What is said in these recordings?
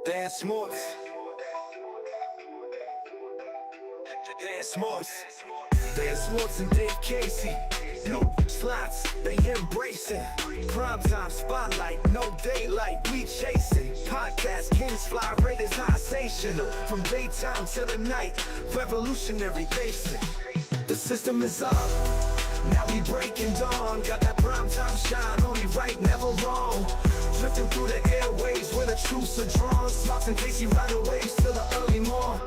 Smotz. Smotz and Dave Casey. No slots, they embracing. Primetime spotlight, no daylight, we chasing. Podcast kings fly rate is high sensational. From daytime till the night, revolutionary basic. The system is up, now we breaking dawn. Got that primetime shine, only right, never wrong. Drifting through the airways where the truths are drawn. Smotz and Casey ride the waves till the early morn.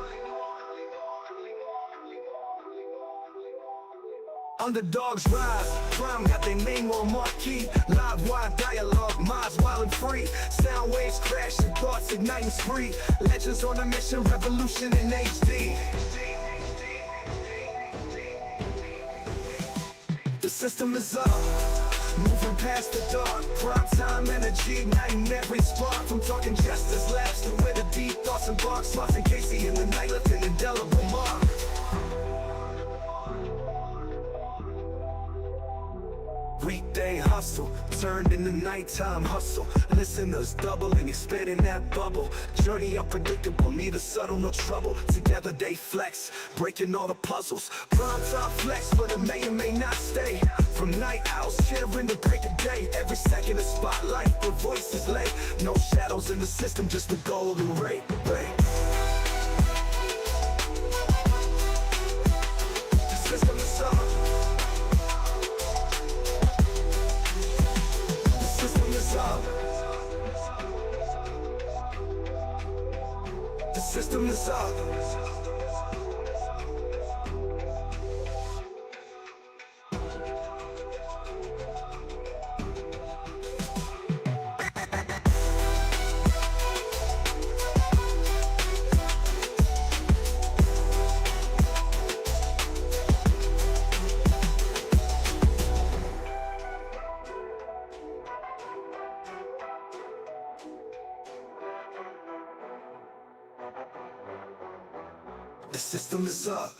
Underdogs rise, crime got their name on marquee. Live wire dialogue, minds wild and free. Sound waves crashing, thoughts igniting spree. Legends on a mission, revolution in HD. The system is up, moving past the dark. Prime time energy, igniting every spark. From talking justice labs to where the deep thoughts embark. Smotz and Casey in the night left an indelible mark. Weekday hustle, turned into nighttime hustle. Listeners doubling, expanding that bubble. Journey unpredictable, neither subtle nor trouble. Together they flex, breaking all the puzzles. Primetime flex, but it may or may not stay. From night owls, cheering to break the day. Every second a spotlight, the voices lay. No shadows in the system, just the golden ray. The system is up. The system is up. The system is up.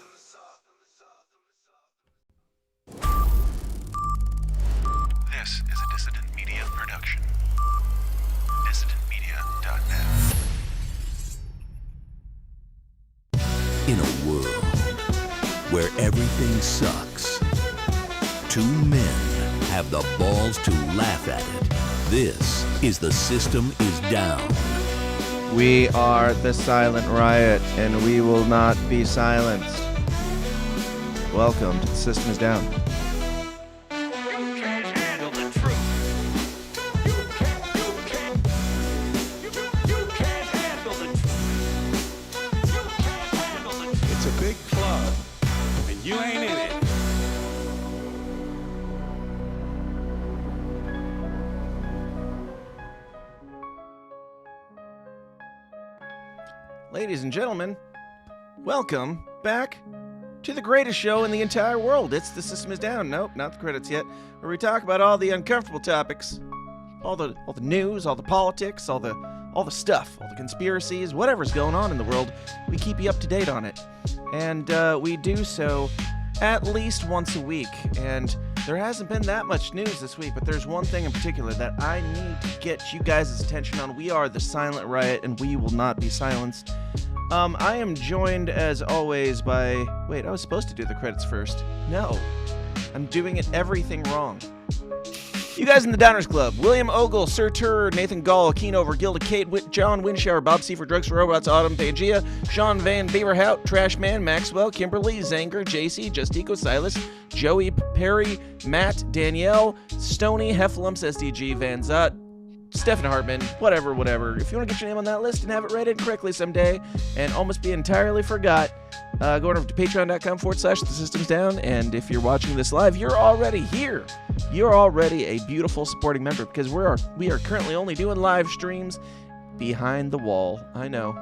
This is a Dissident Media production. DissidentMedia.net. In a world where everything sucks, two men have the balls to laugh at it. This is The System is Down. We are the Silent Riot, and we will not be silenced. Welcome to The System is Down. It's a big club, and you ain't in it. Ladies and gentlemen, welcome back to the greatest show in the entire world. It's The System is Down. Nope, not the credits yet. Where we talk about all the uncomfortable topics, all the news, all the politics, all the stuff, all the conspiracies, whatever's going on in the world. We keep you up to date on it, and we do so at least once a week. And there hasn't been that much news this week, but there's one thing in particular that I need to get you guys' attention on. We are the Silent Riot, and we will not be silenced. I am joined, as always, by... Wait, I was supposed to do the credits first. No. I'm doing everything wrong. You guys in the Downers Club: William Ogle, Sir Tur, Nathan Gall, Keenover, Gilda Kate, John Winshower, Bob C for Drugs for Robots, Autumn, Pangea, Sean Van Beaverhout, Trashman, Maxwell, Kimberly, Zanger, JC, Justico, Silas, Joey, Perry, Matt, Danielle, Stony, Hefflumps, SDG, Van Zot, Stephen Hartman, whatever. If you want to get your name on that list and have it read incorrectly someday and almost be entirely forgot, go on over to patreon.com/thesystemsdown, and if you're watching this live, you're already here. You're already a beautiful supporting member, because we are currently only doing live streams behind the wall. I know,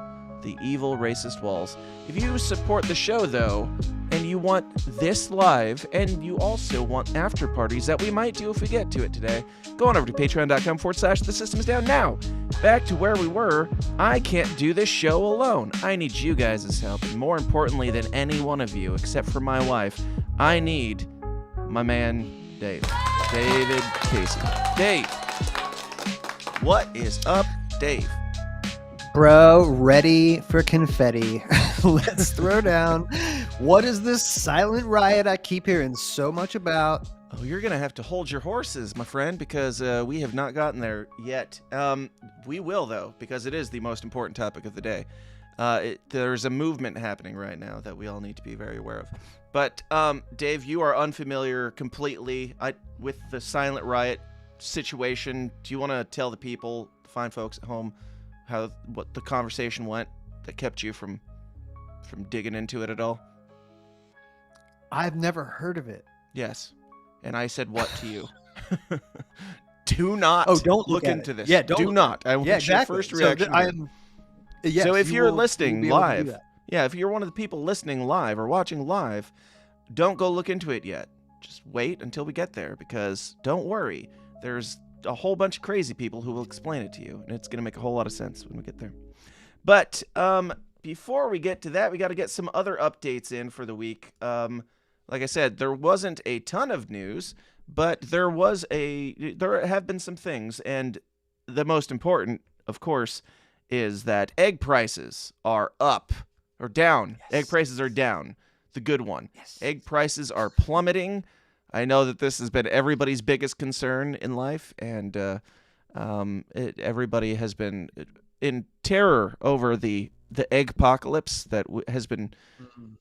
the evil racist walls. If you support the show, though, and you want this live, and you also want after parties that we might do if we get to it today, go on over to patreon.com/thesystemsdown. Now, back to where we were. I can't do this show alone. I need you guys' help, and more importantly than any one of you, except for my wife, I need my man, Dave. David Casey. Dave. What is up, Dave? Bro, ready for confetti. Let's throw down. What is this silent riot I keep hearing so much about? Oh, you're going to have to hold your horses, my friend, because we have not gotten there yet. We will, though, because it is the most important topic of the day. There's a movement happening right now that we all need to be very aware of. But, Dave, you are unfamiliar completely with the silent riot situation. Do you want to tell the people, the fine folks at home, what the conversation went that kept you from digging into it at all? I've never heard of it. Yes. And I said what to you? Do not don't look at into it. this. Yeah, do not. I want your first reaction. So if you're listening live, if you're one of the people listening live or watching live, don't go look into it yet. Just wait until we get there, because don't worry. There's a whole bunch of crazy people who will explain it to you, and it's going to make a whole lot of sense when we get there. But before we get to that, we got to get some other updates in for the week. Like I said, there wasn't a ton of news, but there have been some things, and the most important, of course, is that egg prices are up or down. Yes. Egg prices are down. The good one. Yes. Egg prices are plummeting. I know that this has been everybody's biggest concern in life, and everybody has been in terror over the egg apocalypse that has been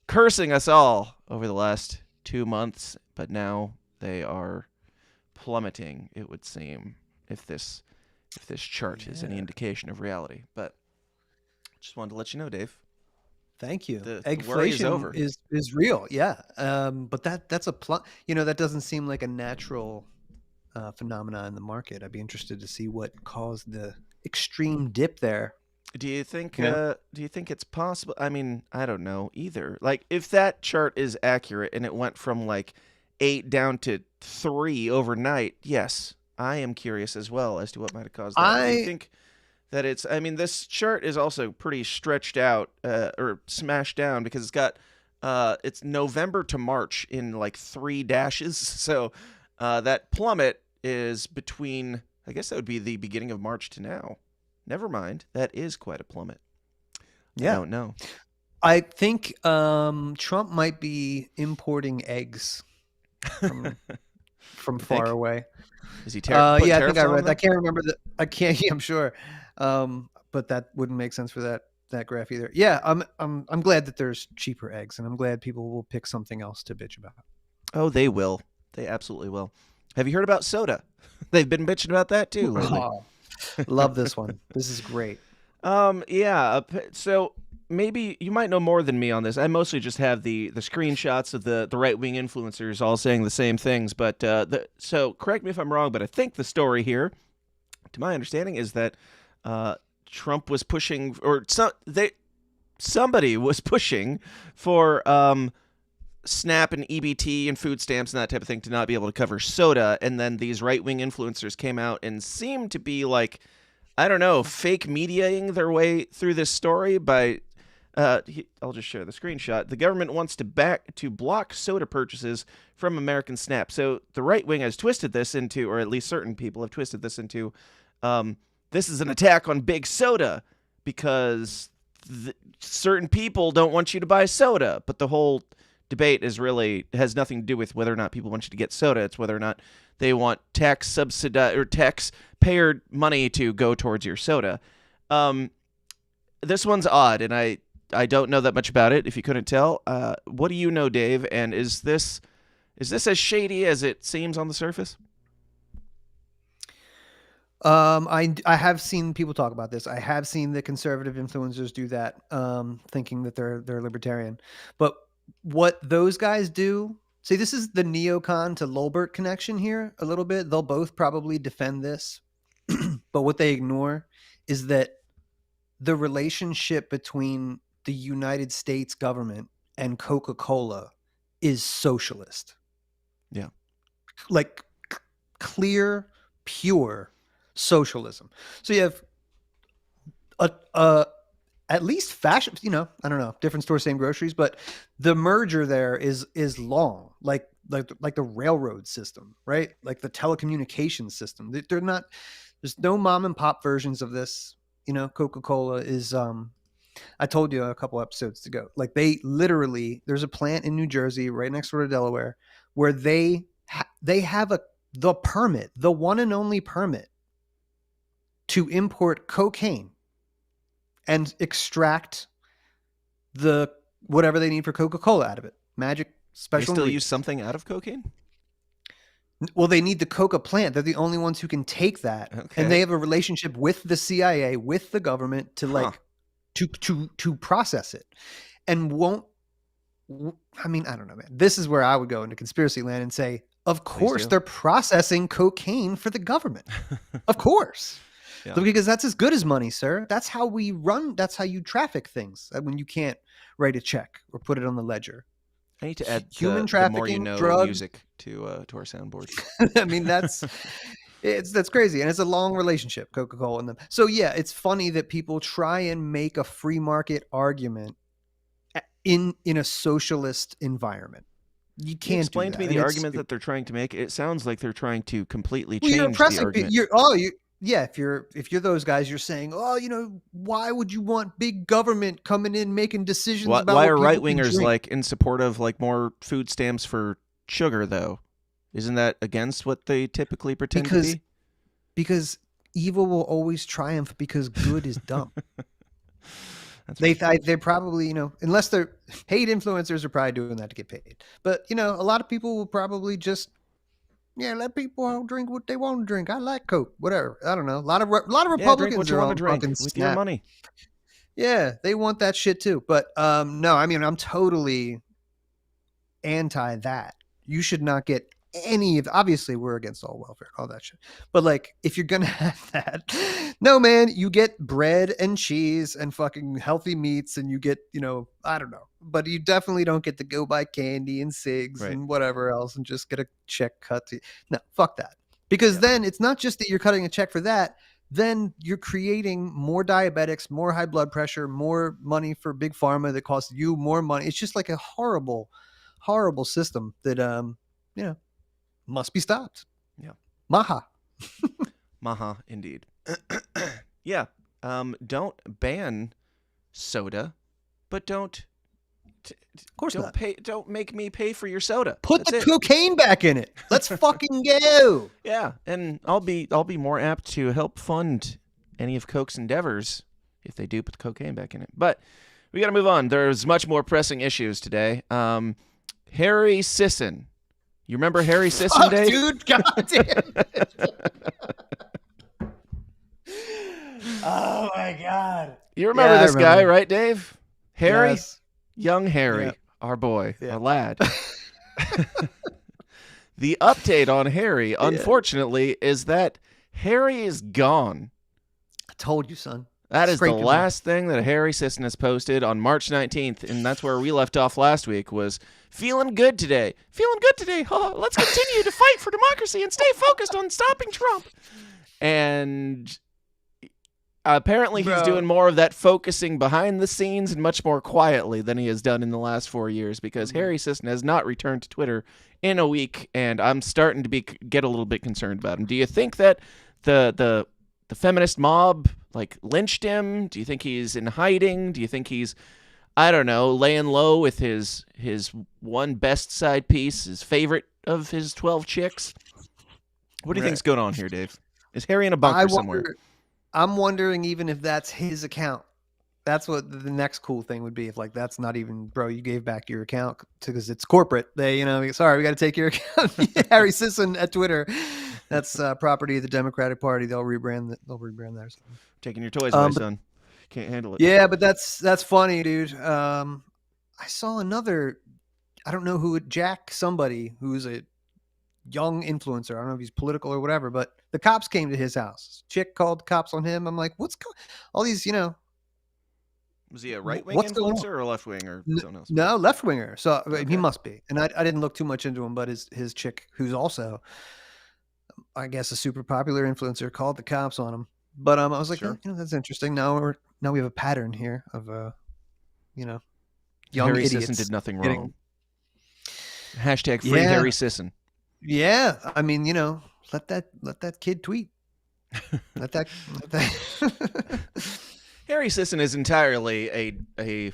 cursing us all over the last 2 months, but now they are plummeting, it would seem, if this chart is any indication of reality. But just wanted to let you know, Dave. Thank you. Eggflation is real, yeah. But that's that doesn't seem like a natural phenomenon in the market. I'd be interested to see what caused the extreme dip there. Do you think it's possible? I mean, I don't know either. Like, if that chart is accurate and it went from like 8 down to 3 overnight, yes, I am curious as well as to what might have caused that. I think that this chart is also pretty stretched out or smashed down, because it's got it's November to March in like 3 dashes. So that plummet is between, I guess that would be the beginning of March to now. Never mind. That is quite a plummet. Yeah. I don't know. I think Trump might be importing eggs from far away. Is he I think I read. I can't remember that. I can't. Yeah, I'm sure. But that wouldn't make sense for that graph either. Yeah, I'm glad that there's cheaper eggs, and I'm glad people will pick something else to bitch about. Oh, they will. They absolutely will. Have you heard about soda? They've been bitching about that too lately. Oh, love this one. This is great. Yeah. So maybe you might know more than me on this. I mostly just have the screenshots of the right-wing influencers all saying the same things. But so correct me if I'm wrong, but I think the story here, to my understanding, is that Trump was pushing, or somebody was pushing for SNAP and EBT and food stamps and that type of thing to not be able to cover soda. And then these right-wing influencers came out and seemed to be like, I don't know, fake mediating their way through this story by, I'll just share the screenshot. The government wants to block soda purchases from American SNAP. So the right wing has twisted this into, or at least certain people have twisted this into, this is an attack on big soda because certain people don't want you to buy soda. But the whole debate has nothing to do with whether or not people want you to get soda. It's whether or not they want taxpayer money to go towards your soda. This one's odd, and I don't know that much about it, if you couldn't tell. What do you know, Dave? And is this as shady as it seems on the surface? I have seen people talk about this. I have seen the conservative influencers do that, thinking that they're libertarian. But what those guys do, see, this is the neocon to Lolbert connection here a little bit. They'll both probably defend this, but what they ignore is that the relationship between the United States government and Coca-Cola is socialist. Yeah. Like clear, pure socialism. So you have at least fashion, I don't know, different store, same groceries, but the merger there is long, like the railroad system, right? Like the telecommunications system. They're not, there's no mom and pop versions of this. Coca-Cola is I told you a couple episodes ago, like they literally, there's a plant in New Jersey right next door to Delaware where they have the permit, the one and only permit to import cocaine and extract the whatever they need for Coca-Cola out of it. Magic They special. still ingredient. use something out of cocaine? Well, they need the coca plant. They're the only ones who can take that, Okay. and they have a relationship with the CIA, with the government to like to process it, and won't. I mean, I don't know, man. This is where I would go into conspiracy land and say, of course, do. they're processing cocaine for the government. Of course. Yeah. Because that's as good as money, sir. That's how we run. That's how you traffic things when you can't write a check or put it on the ledger. I need to add Human the more you trafficking, know drug- music to our soundboard. I mean, that's crazy. And it's a long relationship, Coca-Cola and them. So yeah, it's funny that people try and make a free market argument in a socialist environment. You Can you can't explain do to me that. the And argument that they're trying to make? It sounds like they're trying to completely well, you're change the oppressing argument. yeah, if you're those guys, you're saying, why would you want big government coming in making decisions about Why what are people right can wingers drink? like in support of like more food stamps for sugar though? Isn't that against what they typically pretend to be? Because evil will always triumph because good is dumb. That's They're probably, unless they're paid influencers are probably doing that to get paid. But, a lot of people will probably just, let people drink what they want to drink. I like Coke, whatever. I don't know. A lot of drink Republicans what you are want on to drink fucking with your snap. money. Yeah, they want that shit too. But no, I mean, I'm totally anti that. You should not get any of, obviously we're against all welfare, all that shit. But like, if you're going to have that, no, man, you get bread and cheese and fucking healthy meats and you get, I don't know, but you definitely don't get to go buy candy and cigs Right. and whatever else and just get a check cut. No, fuck that. Because then it's not just that you're cutting a check for that. Then you're creating more diabetics, more high blood pressure, more money for big pharma that costs you more money. It's just like a horrible, horrible system that, must be stopped. Yeah. Maha. Maha, indeed. Yeah. Don't ban soda, but don't. Of course don't not. pay. Don't make me pay for your soda. Put That's the it. cocaine back in it. Let's fucking go. Yeah, and I'll be more apt to help fund any of Coke's endeavors if they do put the cocaine back in it. But we got to move on. There's much more pressing issues today. Harry Sisson. You remember Harry Sisson, Fuck, Dave? dude. God damn it. Oh my God. You remember Yeah, I this guy, remember. right, Dave? Harry? Yes. Young Harry, Yeah. our boy, Yeah. our lad. The update on Harry, unfortunately, is that Harry is gone. I told you, son. That is the Scraped him last thing that Harry Sisson has posted on March 19th, and that's where we left off last week, was feeling good today. Feeling good today. Oh, let's continue to fight for democracy and stay focused on stopping Trump. And apparently he's Bro. doing more of that focusing behind the scenes and much more quietly than he has done in the last 4 years, because Harry Sisson has not returned to Twitter in a week, and I'm starting to get a little bit concerned about him. Do you think that the feminist mob like lynched him? Do you think he's in hiding? Do you think he's, I don't know, laying low with his one best side piece, his favorite of his 12 chicks? What do you Right. think's going on here, Dave? Is Harry in a bunker somewhere? I'm wondering even if that's his account. That's what the next cool thing would be, if like that's not even, bro, you gave back your account because it's corporate. They, sorry, we got to take your account. Harry Sisson at Twitter. That's property of the Democratic Party. They'll rebrand that. They'll rebrand that or something. Taking your toys away, but- son. Can't handle it. Yeah, but that's funny, dude. I saw another, I don't know who, Jack somebody who's a young influencer. I don't know if he's political or whatever, but the cops came to his house. Chick called the cops on him. I'm like, all these, Was he a right-wing What's going influencer or a left-wing or something else? no, left winger. So Okay. he must be. And I didn't look too much into him, but his chick, who's also, I guess, a super popular influencer, called the cops on him. But I was like, Sure. that's interesting. Now we have a pattern here of young Harry idiots. Sisson did nothing getting- wrong. Hashtag free Yeah. Harry Sisson. Yeah, I mean, let that kid tweet. Let that. Harry Sisson is entirely a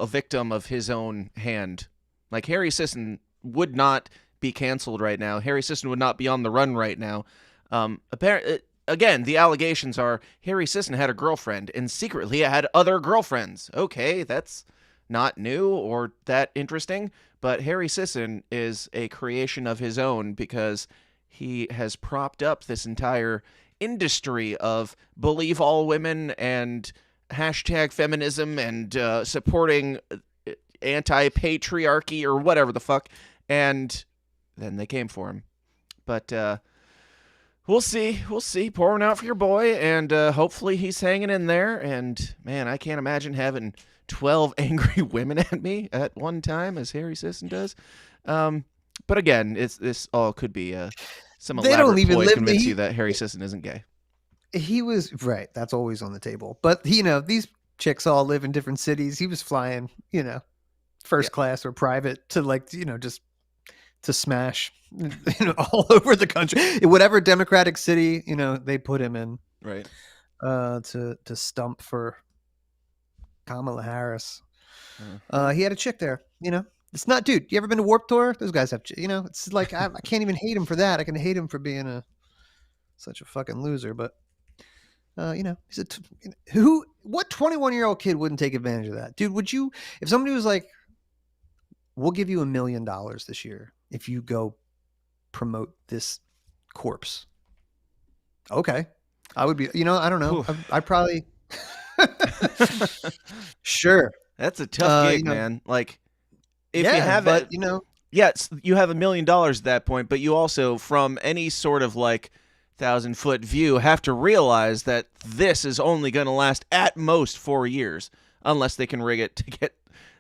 victim of his own hand. Like, Harry Sisson would not be canceled right now. Harry Sisson would not be on the run right now. Again, the allegations are Harry Sisson had a girlfriend and secretly had other girlfriends. Okay, that's not new or that interesting, but Harry Sisson is a creation of his own because he has propped up this entire industry of believe all women and hashtag feminism and supporting anti-patriarchy or whatever the fuck, and then they came for him. But we'll see. Pour one out for your boy, and hopefully he's hanging in there. And man, I can't imagine having 12 angry women at me at one time as Harry Sisson does. But again, this all could be some elaborate ploy to convince you that Harry Sisson isn't gay. He was right. That's always on the table. But these chicks all live in different cities. He was flying, first class or private to just to smash, all over the country, whatever Democratic city, they put him in, right? To stump for Kamala Harris. He had a chick there, It's not, dude. You ever been to Warped Tour? Those guys have, It's like I can't even hate him for that. I can hate him for being such a fucking loser. But he's what 21-year-old kid wouldn't take advantage of that, dude? Would you? If somebody was like, "We'll give you $1 million this year if you go promote this corpse," okay, I would be. I don't know. I probably. Sure. That's a tough gig, man. Like, if you have but yes, you have $1 million at that point, but you also, from any sort of 1,000-foot view, have to realize that this is only going to last at most 4 years, unless they can rig it to get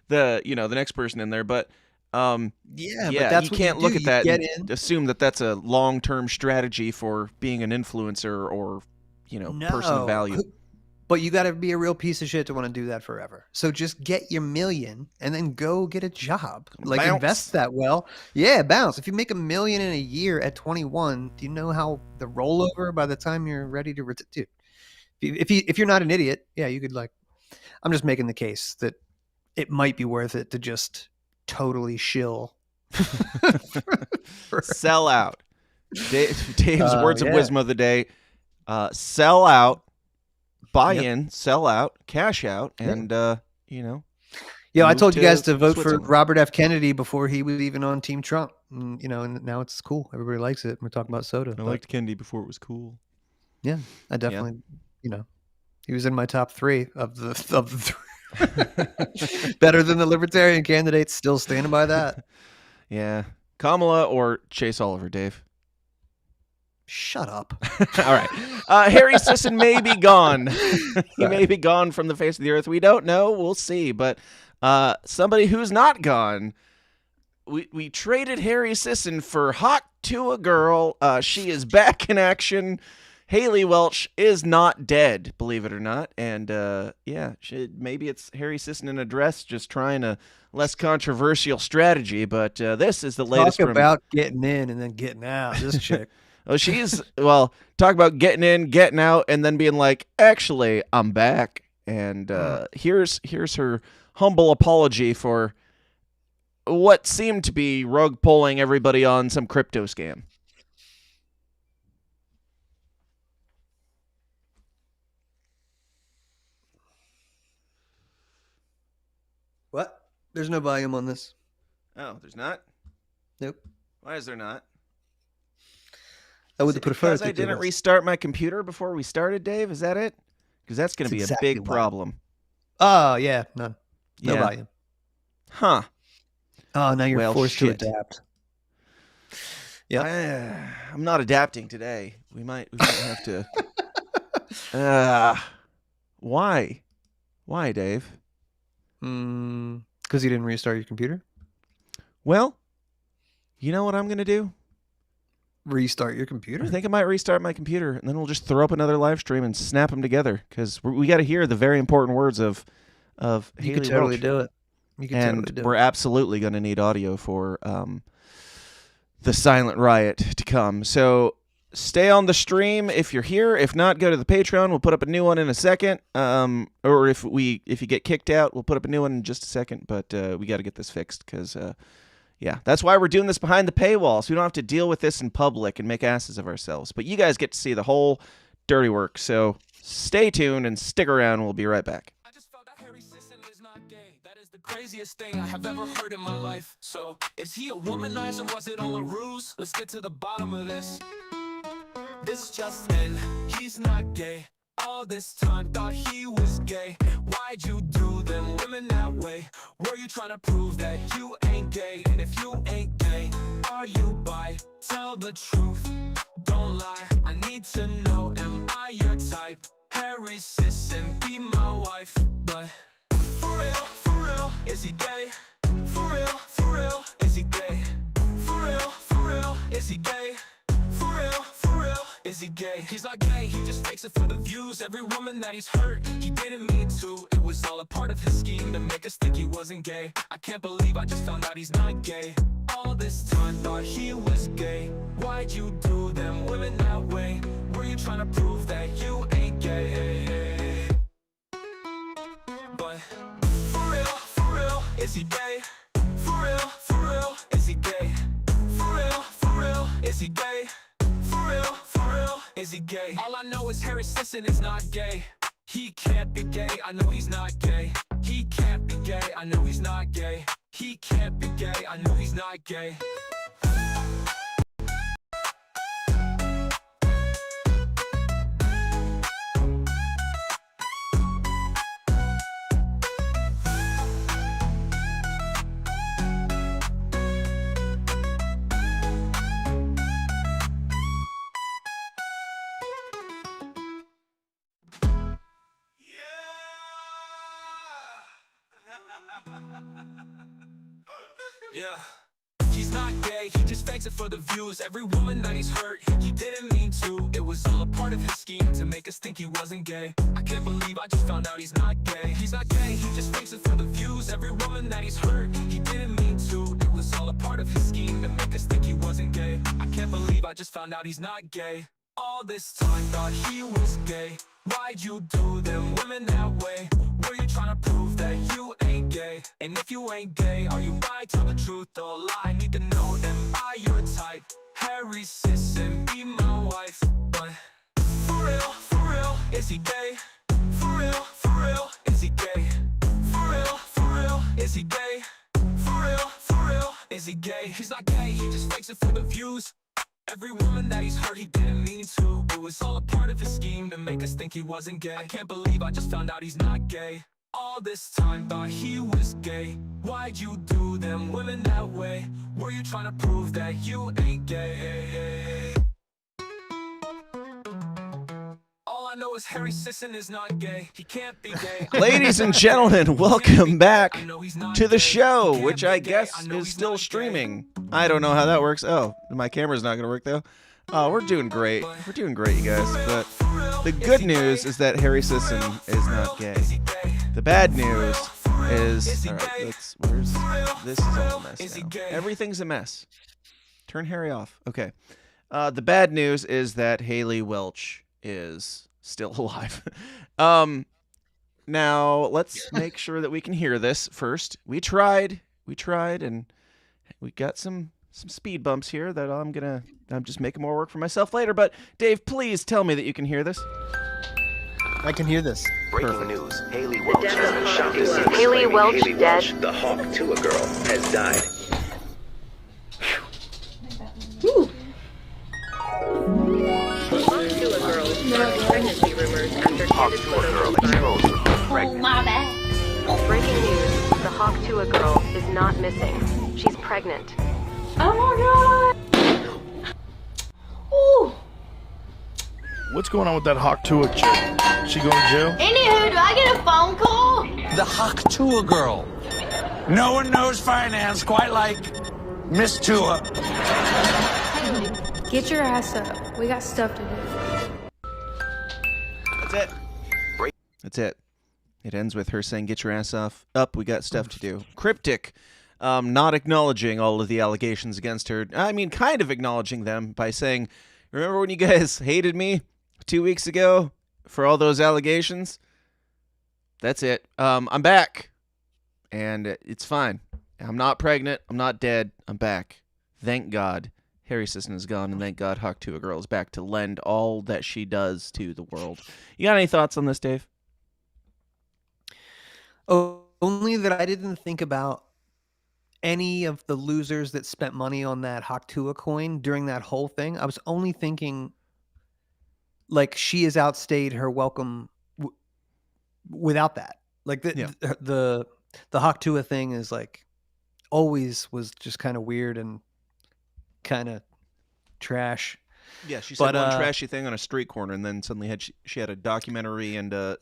the next person in there. But but that's you can't look at that and assume that that's a long-term strategy for being an influencer or person of value. But you got to be a real piece of shit to want to do that forever. So just get your $1 million and then go get a job. Bounce. Invest that well. Yeah, bounce. If you make $1 million in a year at 21, do you know how the rollover by the time you're ready to retire? If you're not an idiot, yeah, you could I'm just making the case that it might be worth it to just totally shill. Sell out. Dave's words of wisdom of the day: sell out. Buy in, sell out, cash out, and Yeah, I told you guys to vote for Robert F. Kennedy before he was even on Team Trump. And, and now it's cool. Everybody likes it. We're talking about soda. I liked Kennedy before it was cool. Yeah, I definitely. He was in my top 3 of the 3. Better than the Libertarian candidates. Still standing by that. Yeah, Kamala or Chase Oliver, Dave. Shut up. All right. Harry Sisson may be gone. He may be gone from the face of the earth. We don't know. We'll see. But somebody who's not gone, we traded Harry Sisson for Hot to a Girl. She is back in action. Haley Welch is not dead, believe it or not. And maybe it's Harry Sisson in a dress just trying a less controversial strategy. But this is the latest. Talk about getting in and then getting out. This chick. Oh, talk about getting in, getting out, and then being like, actually, I'm back. And here's her humble apology for what seemed to be rug pulling everybody on some crypto scam. What? There's no volume on this. Oh, there's not? Nope. Why is there not? I would have put a photo. Because I didn't restart my computer before we started, Dave? Is that it? Because that's going to be a big problem. Oh, yeah. None. No volume. Huh. Oh, now you're forced to adapt. Yeah. I'm not adapting today. We might have to. Why? Why, Dave? Because you didn't restart your computer? Well, you know what I'm going to do? Restart your computer? I think I might restart my computer, and then we'll just throw up another live stream and snap them together, because we got to hear the very important words of Haley You could totally Welch. do it. You could And totally do we're it. absolutely going to need audio for the silent riot to come. So stay on the stream if you're here. If not, go to the Patreon. We'll put up a new one in a second. Or if you get kicked out, we'll put up a new one in just a second. But we got to get this fixed because, yeah, that's why we're doing this behind the paywall, so we don't have to deal with this in public and make asses of ourselves. But you guys get to see the whole dirty work. So stay tuned and stick around. We'll be right back. I just felt that Harry Sisson is not gay. That is the craziest thing I have ever heard in my life. So, is he a womanizer? Was it all a ruse? Let's get to the bottom of this. This is just in, he's not gay. All this time thought he was gay. Why'd you do them women that way? Were you trying to prove that you ain't gay? And if you ain't gay, are you bi? Tell the truth, don't lie. I need to know, am I your type? Harry Sisson, be my wife. But for real, is he gay? For real, is he gay? For real, is he gay? For real, is he gay? He's not gay, he just fakes it for the views. Every woman that he's hurt, he didn't mean to. It was all a part of his scheme to make us think he wasn't gay. I can't believe I just found out he's not gay. All this time thought he was gay. Why'd you do them women that way? Were you trying to prove that you ain't gay? But for real, is he gay? For real, is he gay? For real, is he gay? For real, is he gay? All I know is Harry Sisson is not gay. He can't be gay, I know he's not gay. He can't be gay, I know he's not gay. He can't be gay, I know he's not gay. Yeah. He's not gay, he just fakes it for the views. Every woman that he's hurt, he didn't mean to. It was all a part of his scheme to make us think he wasn't gay. I can't believe I just found out he's not gay. He's not gay, he just fakes it for the views. Every woman that he's hurt, he didn't mean to. It was all a part of his scheme to make us think he wasn't gay. I can't believe I just found out he's not gay. All this time thought he was gay. Why'd you do them women that way? Were you trying to prove that you ain't gay? And if you ain't gay, are you bi? Tell the truth or lie. Need to know, am I your type? Harry Sisson, be my wife. But for real, is he gay? For real, is he gay? For real, is he gay? For real, is he gay? He's not gay, he just fakes it for the views. Every woman that he's hurt, he didn't mean to. It was all a part of his scheme to make us think he wasn't gay. I can't believe I just found out he's not gay. All this time thought he was gay. Why'd you do them women that way? Were you trying to prove that you ain't gay? All I know is Harry Sisson is not gay. He can't be gay. Ladies and gentlemen, welcome back to the show, which I guess is still streaming. I don't know how that works. Oh, my camera's not going to work, though. Oh, we're doing great. We're doing great, you guys. But the good news is that Harry Sisson is not gay. The bad news is... All right, this is all a mess now. Everything's a mess. Turn Harry off. Okay. The bad news is that Haley Welch is still alive. Now, let's make sure that we can hear this first. We tried, and we got some speed bumps here that I'm just making more work for myself later. But Dave, please tell me that you can hear this. I can hear this. Breaking news, Haley Welch has been shot to see. Haley Welch dead. The Hawk Tua girl has died. Woo. Hawk Tua girl sparked pregnancy rumors after Hawk Tua girl exposed with being pregnant. my bad. Breaking news, the Hawk Tua girl is not missing. She's pregnant. Oh my god! Ooh. What's going on with that Hawk Tua chick? She going to jail? Anywho, do I get a phone call? The Hawk Tua girl. No one knows finance quite like Miss Tua. Get your ass up. We got stuff to do. That's it. That's it. It ends with her saying, "Get your ass up. We got stuff to do." Cryptic. Not acknowledging all of the allegations against her. I mean, kind of acknowledging them by saying Remember when you guys hated me 2 weeks ago for all those allegations? That's it. I'm back, and it's fine. I'm not pregnant. I'm not dead. I'm back. Thank God. Harry Sisson is gone, and thank God Hawk to a Girl is back to lend all that she does to the world. You got any thoughts on this, Dave? Oh, only that I didn't think about any of the losers that spent money on that Haktua coin during that whole thing. I was only thinking, like, she has outstayed her welcome without that. Like the Haktua thing is like always was just kind of weird and kind of trash. Yeah, she said one trashy thing on a street corner, and then suddenly she had a documentary and a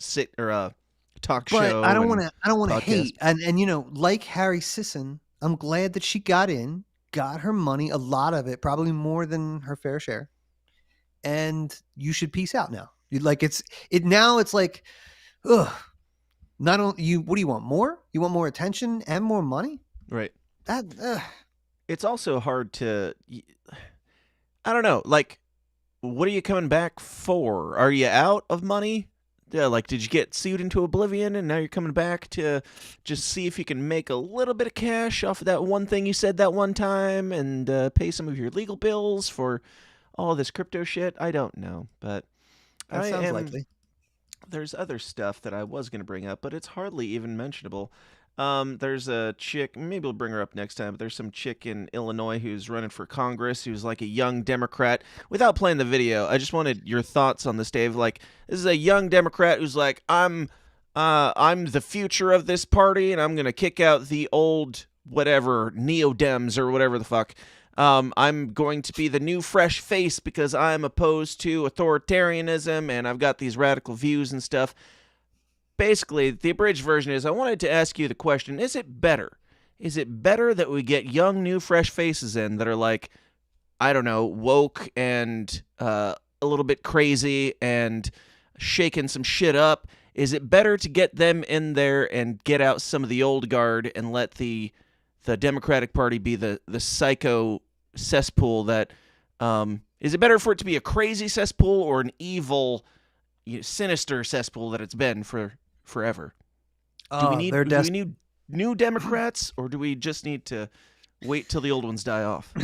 talk show. But I don't want to hate, and you know, like Harry Sisson, I'm glad that she got her money, a lot of it, probably more than her fair share, and you should peace out now. Now it's like, ugh. Not only you, what do you want more? You want more attention and more money, right? That it's also hard to. I don't know. Like, what are you coming back for? Are you out of money? Yeah, like, did you get sued into oblivion and now you're coming back to just see if you can make a little bit of cash off of that one thing you said that one time and pay some of your legal bills for all this crypto shit? I don't know, but that sounds likely. There's other stuff that I was going to bring up, but it's hardly even mentionable. There's a chick, maybe we'll bring her up next time, but there's some chick in Illinois who's running for Congress who's like a young Democrat. Without playing the video, I just wanted your thoughts on this, Dave. Like, this is a young Democrat who's like, I'm the future of this party, and I'm going to kick out the old whatever, neo-Dems or whatever the fuck. I'm going to be the new fresh face because I'm opposed to authoritarianism, and I've got these radical views and stuff. Basically, the abridged version is, I wanted to ask you the question, is it better? Is it better that we get young, new, fresh faces in that are like, I don't know, woke and a little bit crazy and shaking some shit up? Is it better to get them in there and get out some of the old guard and let the Democratic Party be the psycho cesspool that... is it better for it to be a crazy cesspool or an evil, sinister cesspool that it's been for forever? Do we need new Democrats, or do we just need to wait till the old ones die off?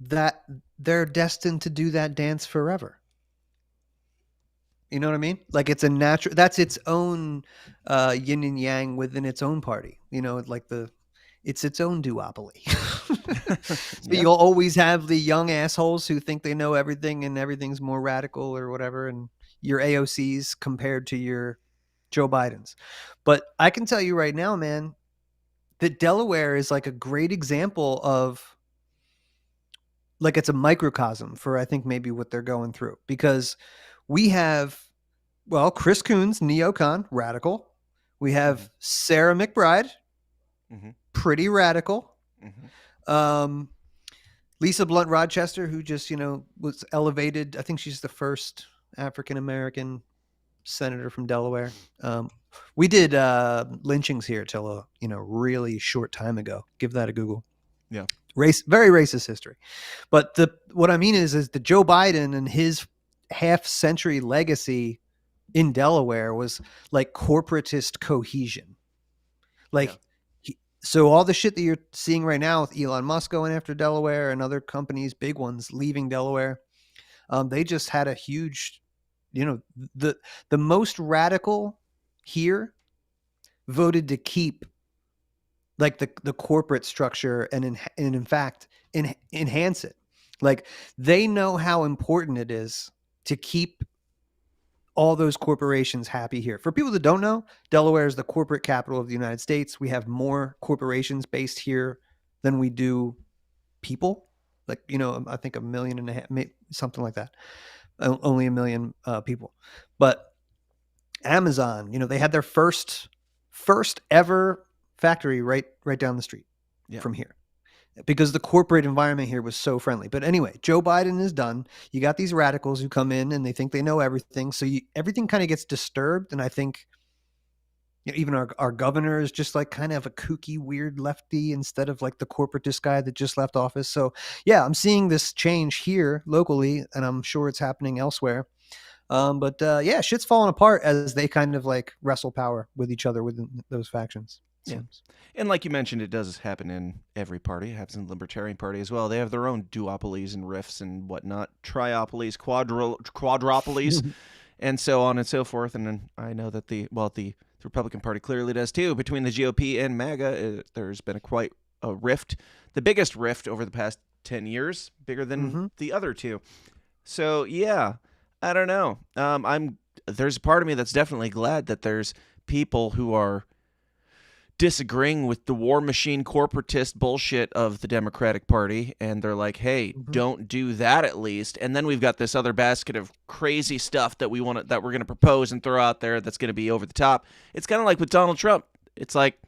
That they're destined to do that dance forever. You know what I mean? Like, it's a natural, that's its own yin and yang within its own party. You know, like it's its own duopoly. Yeah. You'll always have the young assholes who think they know everything and everything's more radical or whatever, and your AOCs compared to your Joe Bidens. But I can tell you right now, man, that Delaware is like a great example of, like, it's a microcosm for, I think, maybe what they're going through, because we have, well, Chris Coons, neocon, radical. We have Sarah McBride, pretty radical. Lisa Blunt Rochester, who just, was elevated. I think she's the first African-American senator from Delaware. We did lynchings here till a really short time ago. Give that a Google. Yeah. Very racist history. But what I mean is the Joe Biden and his half-century legacy in Delaware was like corporatist cohesion. Like, so all the shit that you're seeing right now with Elon Musk going after Delaware and other companies, big ones, leaving Delaware, they just had a huge, the most radical here voted to keep like the corporate structure and in fact enhance it. Like, they know how important it is to keep all those corporations happy here. For people that don't know, Delaware is the corporate capital of the United States. We have more corporations based here than we do people. Like, I think 1.5 million, something like that. Only 1 million people. But Amazon, they had their first ever factory right down the street from here, because the corporate environment here was so friendly. But anyway, Joe Biden is done. You got these radicals who come in and they think they know everything. So everything kind of gets disturbed. And I think Even our governor is just like kind of a kooky, weird lefty instead of like the corporatist guy that just left office. So yeah, I'm seeing this change here locally, and I'm sure it's happening elsewhere. But yeah, shit's falling apart as they kind of like wrestle power with each other within those factions. Yeah. And like you mentioned, it does happen in every party. It happens in the Libertarian Party as well. They have their own duopolies and rifts and whatnot, triopolies, quadropolies, and so on and so forth. And then I know that the Republican Party clearly does too. Between the GOP and MAGA, there's been quite a rift, the biggest rift over the past 10 years, bigger than the other two. So yeah, I don't know. There's a part of me that's definitely glad that there's people who are disagreeing with the war machine corporatist bullshit of the Democratic Party, and they're like, hey, don't do that at least. And then we've got this other basket of crazy stuff that we're going to propose and throw out there that's going to be over the top. It's kind of like with Donald Trump. It's like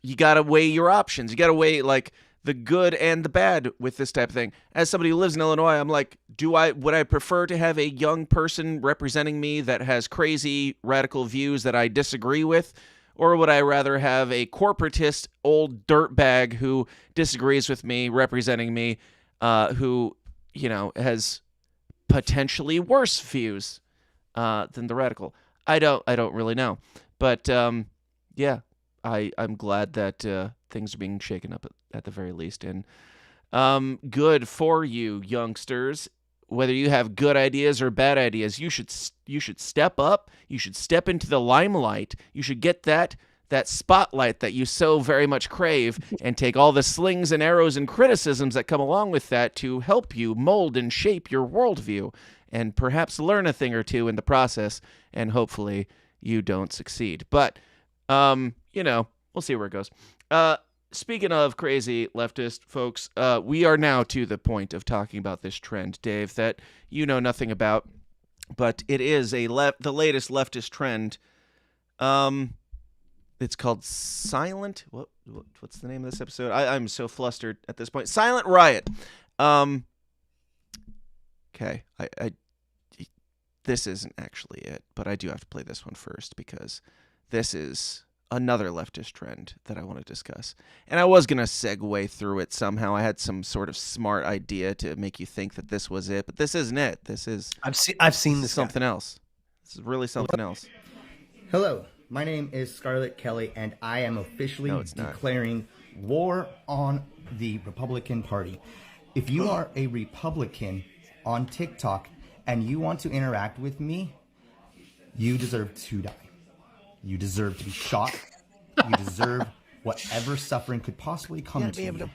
you got to weigh your options. You got to weigh like the good and the bad with this type of thing. As somebody who lives in Illinois, I'm like, would I prefer to have a young person representing me that has crazy radical views that I disagree with? Or would I rather have a corporatist old dirtbag who disagrees with me representing me, who, has potentially worse views than the radical? I don't really know. But yeah, I'm glad that things are being shaken up at the very least. And good for you, youngsters. Whether you have good ideas or bad ideas, you should step up. You should step into the limelight. You should get that spotlight that you so very much crave, and take all the slings and arrows and criticisms that come along with that to help you mold and shape your worldview, and perhaps learn a thing or two in the process. And hopefully you don't succeed. But we'll see where it goes. Speaking of crazy leftist folks, we are now to the point of talking about this trend, Dave, that you know nothing about, but it is the latest leftist trend. It's called Silent. What's the name of this episode? I'm so flustered at this point. Silent Riot. Okay, this isn't actually it, but I do have to play this one first because this is another leftist trend that I want to discuss. And I was going to segue through it somehow. I had some sort of smart idea to make you think that this was it, but this isn't it. This is I've seen this something else. This is really something else. Hello, my name is Scarlett Kelly, and I am officially declaring war on the Republican Party. If you are a Republican on TikTok and you want to interact with me, you deserve to die. You deserve to be shot. You deserve whatever suffering could possibly come to you.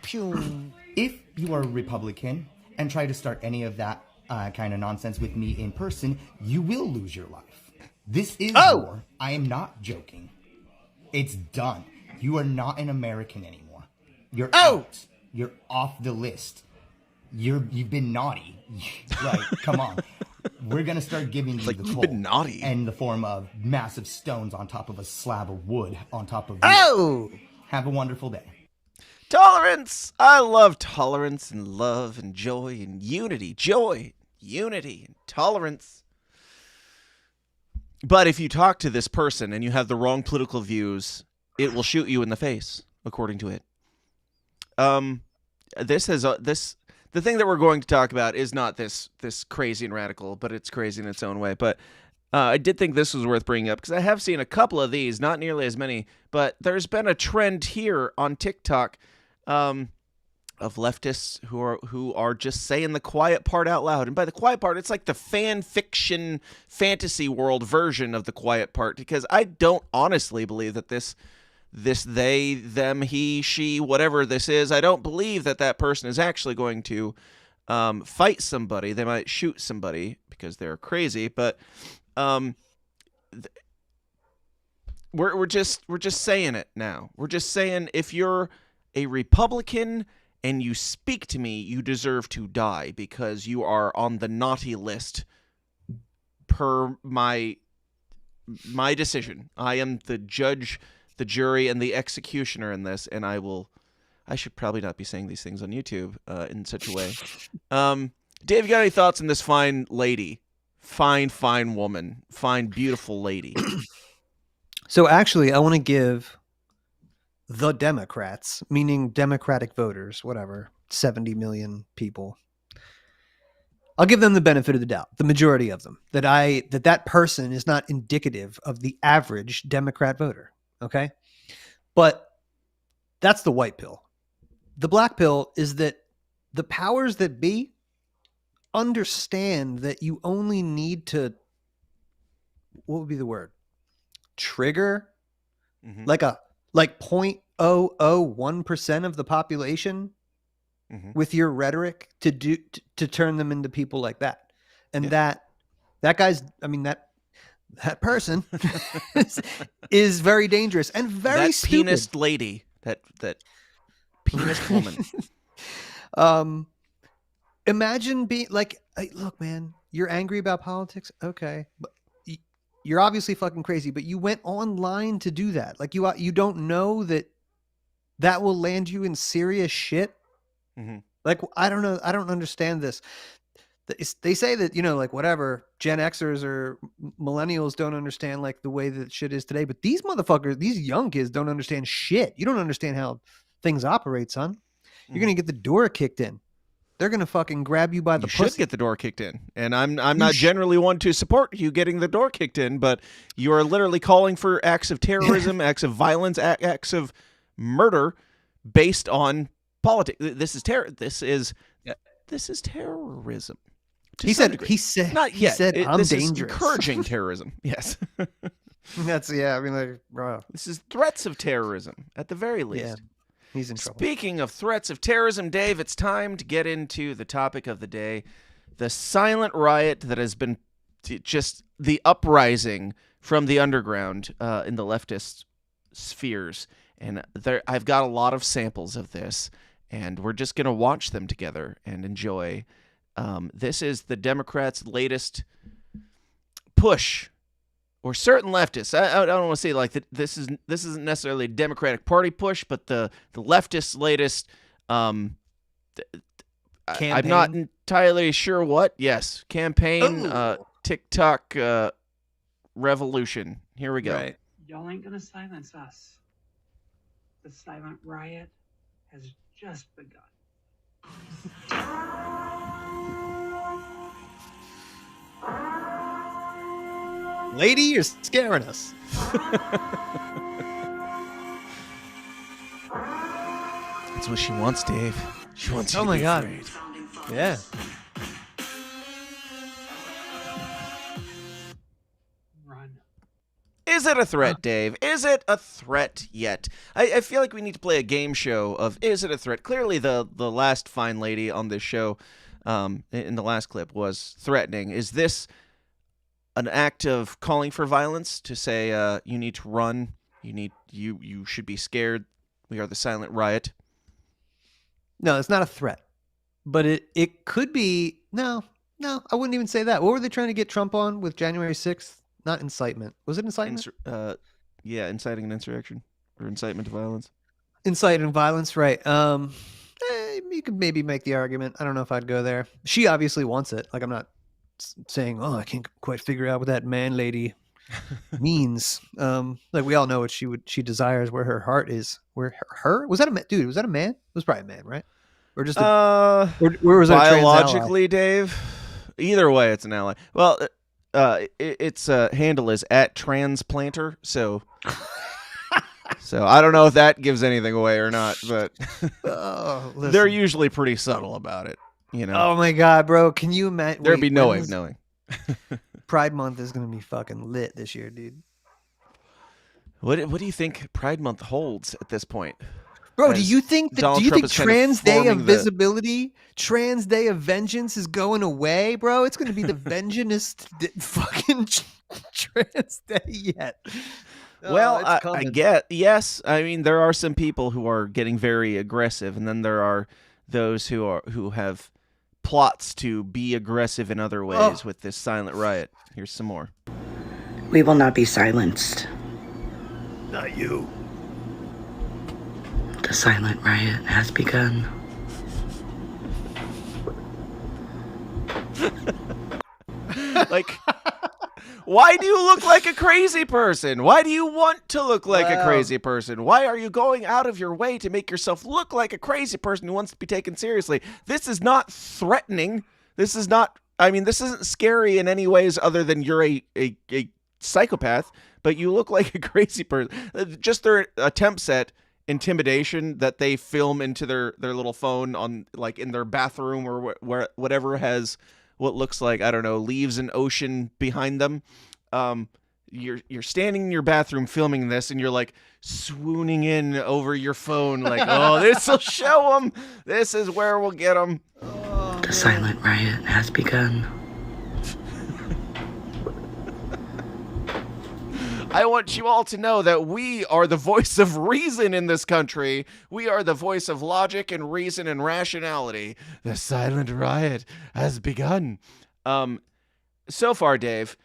If you are a Republican and try to start any of that kind of nonsense with me in person, you will lose your life. This is war. I am not joking. It's done. You are not an American anymore. You're out. You're off the list. You've been naughty. Like, come on. We're going to start giving you the toll. Been naughty. In the form of massive stones on top of a slab of wood on top of you. Have a wonderful day. Tolerance! I love tolerance and love and joy and unity. Joy, unity, and tolerance. But if you talk to this person and you have the wrong political views, it will shoot you in the face, according to it. The thing that we're going to talk about is not this crazy and radical, but it's crazy in its own way. But I did think this was worth bringing up because I have seen a couple of these, not nearly as many, but there's been a trend here on TikTok of leftists who are just saying the quiet part out loud. And by the quiet part, it's like the fan fiction fantasy world version of the quiet part, because I don't honestly believe that this they, them, he, she, whatever this is, I don't believe that person is actually going to fight somebody. They might shoot somebody because they're crazy, but we're just saying it now. We're just saying if you're a Republican and you speak to me, you deserve to die because you are on the naughty list per my decision. I am the judge, the jury, and the executioner in this, and I should probably not be saying these things on YouTube in such a way. Dave, you got any thoughts on this fine lady? Fine woman. Fine, beautiful lady. So actually, I want to give the Democrats, meaning Democratic voters, whatever, 70 million people. I'll give them the benefit of the doubt, the majority of them, that person is not indicative of the average Democrat voter. Okay. But that's the white pill. The black pill is that the powers that be understand that you only need to, what would be the word? Trigger like 0.001% of the population with your rhetoric to turn them into people like that. And that guy's, I mean, that person is very dangerous and very stupid. Penis lady, that penis woman. Imagine being like, hey, look, man, you're angry about politics. Okay. But you're obviously fucking crazy, but you went online to do that. Like you don't know that will land you in serious shit. Like, I don't know. I don't understand this. They say that, like whatever, Gen Xers or millennials don't understand like the way that shit is today. But these motherfuckers, these young kids don't understand shit. You don't understand how things operate, son. You're going to get the door kicked in. They're going to fucking grab you by the pussy. You should get the door kicked in. And I'm not generally one to support you getting the door kicked in, but you are literally calling for acts of terrorism, acts of violence, acts of murder based on politics. This is terrorism. He said not yet. He said I'm this dangerous. Is encouraging terrorism. Yes. That's I mean, like, bro. This is threats of terrorism at the very least. Yeah. He's in trouble. Speaking of threats of terrorism, Dave, it's time to get into the topic of the day, the silent riot that has been just the uprising from the underground in the leftist spheres. And I've got a lot of samples of this, and we're just going to watch them together and enjoy. This is the Democrats' latest push, or certain leftists. I don't want to say like that. This isn't necessarily a Democratic Party push, but the leftists' latest. I'm not entirely sure what. Yes, campaign. TikTok revolution. Here we go. Right. Y'all ain't gonna silence us. The silent riot has just begun. Lady, you're scaring us. That's what she wants, Dave. She wants you oh to my be God. afraid. Yeah. Run. Is it a threat, Dave? Is it a threat yet? I feel like we need to play a game show of is it a threat? Clearly, the last fine lady on this show in the last clip was threatening. Is this an act of calling for violence to say you need to run? You should be scared. We are the silent riot. No, it's not a threat, but it could be. No, I wouldn't even say that. What were they trying to get Trump on with January 6th? Not incitement. Was it incitement? Yeah, inciting an insurrection or incitement to violence. Inciting violence, right. You could maybe make the argument. I don't know if I'd go there. She obviously wants it. Like, I'm not saying, I can't quite figure out what that man lady means. Like, we all know what she desires, where her heart is. Where her? Was that a man? Dude, was that a man? It was probably a man, right? Or just or was it biologically, Dave? Either way, it's an ally. Well, its handle is @transplanter, so I don't know if that gives anything away or not, but they're usually pretty subtle about it, Oh my God, bro! Can you imagine? There'd be no way of knowing. Pride Month is gonna be fucking lit this year, dude. What do you think Pride Month holds at this point? Bro, do you think Trans Day of Visibility, Trans Day of Vengeance is going away, bro? It's going to be the vengeance fucking Trans Day yet. Well, I get, yes. I mean, there are some people who are getting very aggressive, and then there are those who have plots to be aggressive in other ways with this silent riot. Here's some more. We will not be silenced. Not you. The silent riot has begun. Why do you look like a crazy person? Why do you want to look like a crazy person? Why are you going out of your way to make yourself look like a crazy person who wants to be taken seriously? This is not threatening. This is not, I mean, this isn't scary in any ways other than you're a psychopath, but you look like a crazy person. Just their attempts at intimidation that they film into their little phone on, like, in their bathroom or whatever has what looks like, I don't know, leaves and ocean behind them. You're standing in your bathroom filming this, and you're like swooning in over your phone, like, oh, this will show them. This is where we'll get them. The silent riot has begun. I want you all to know that we are the voice of reason in this country. We are the voice of logic and reason and rationality. The silent riot has begun. So far, Dave,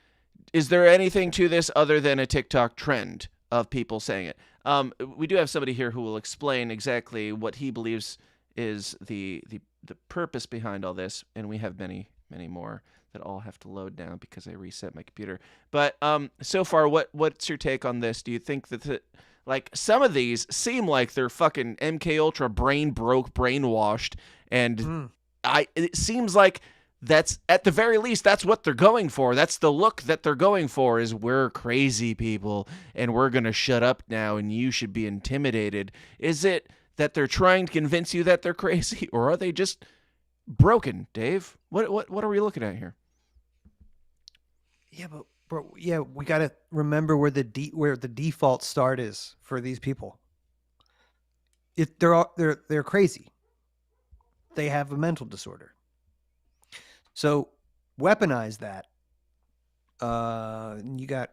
is there anything to this other than a TikTok trend of people saying it? We do have somebody here who will explain exactly what he believes is the purpose behind all this, and we have many, many more that all have to load now because I reset my computer. But so far, what's your take on this? Do you think that like some of these seem like they're fucking MK Ultra brainwashed, and it seems like that's at the very least that's what they're going for. That's the look that they're going for, is we're crazy people and we're gonna shut up now and you should be intimidated. Is it that they're trying to convince you that they're crazy, or are they just broken, Dave? What are we looking at here? Yeah, but bro, we got to remember where the default start is for these people. They're crazy. They have a mental disorder. So weaponize that. You got,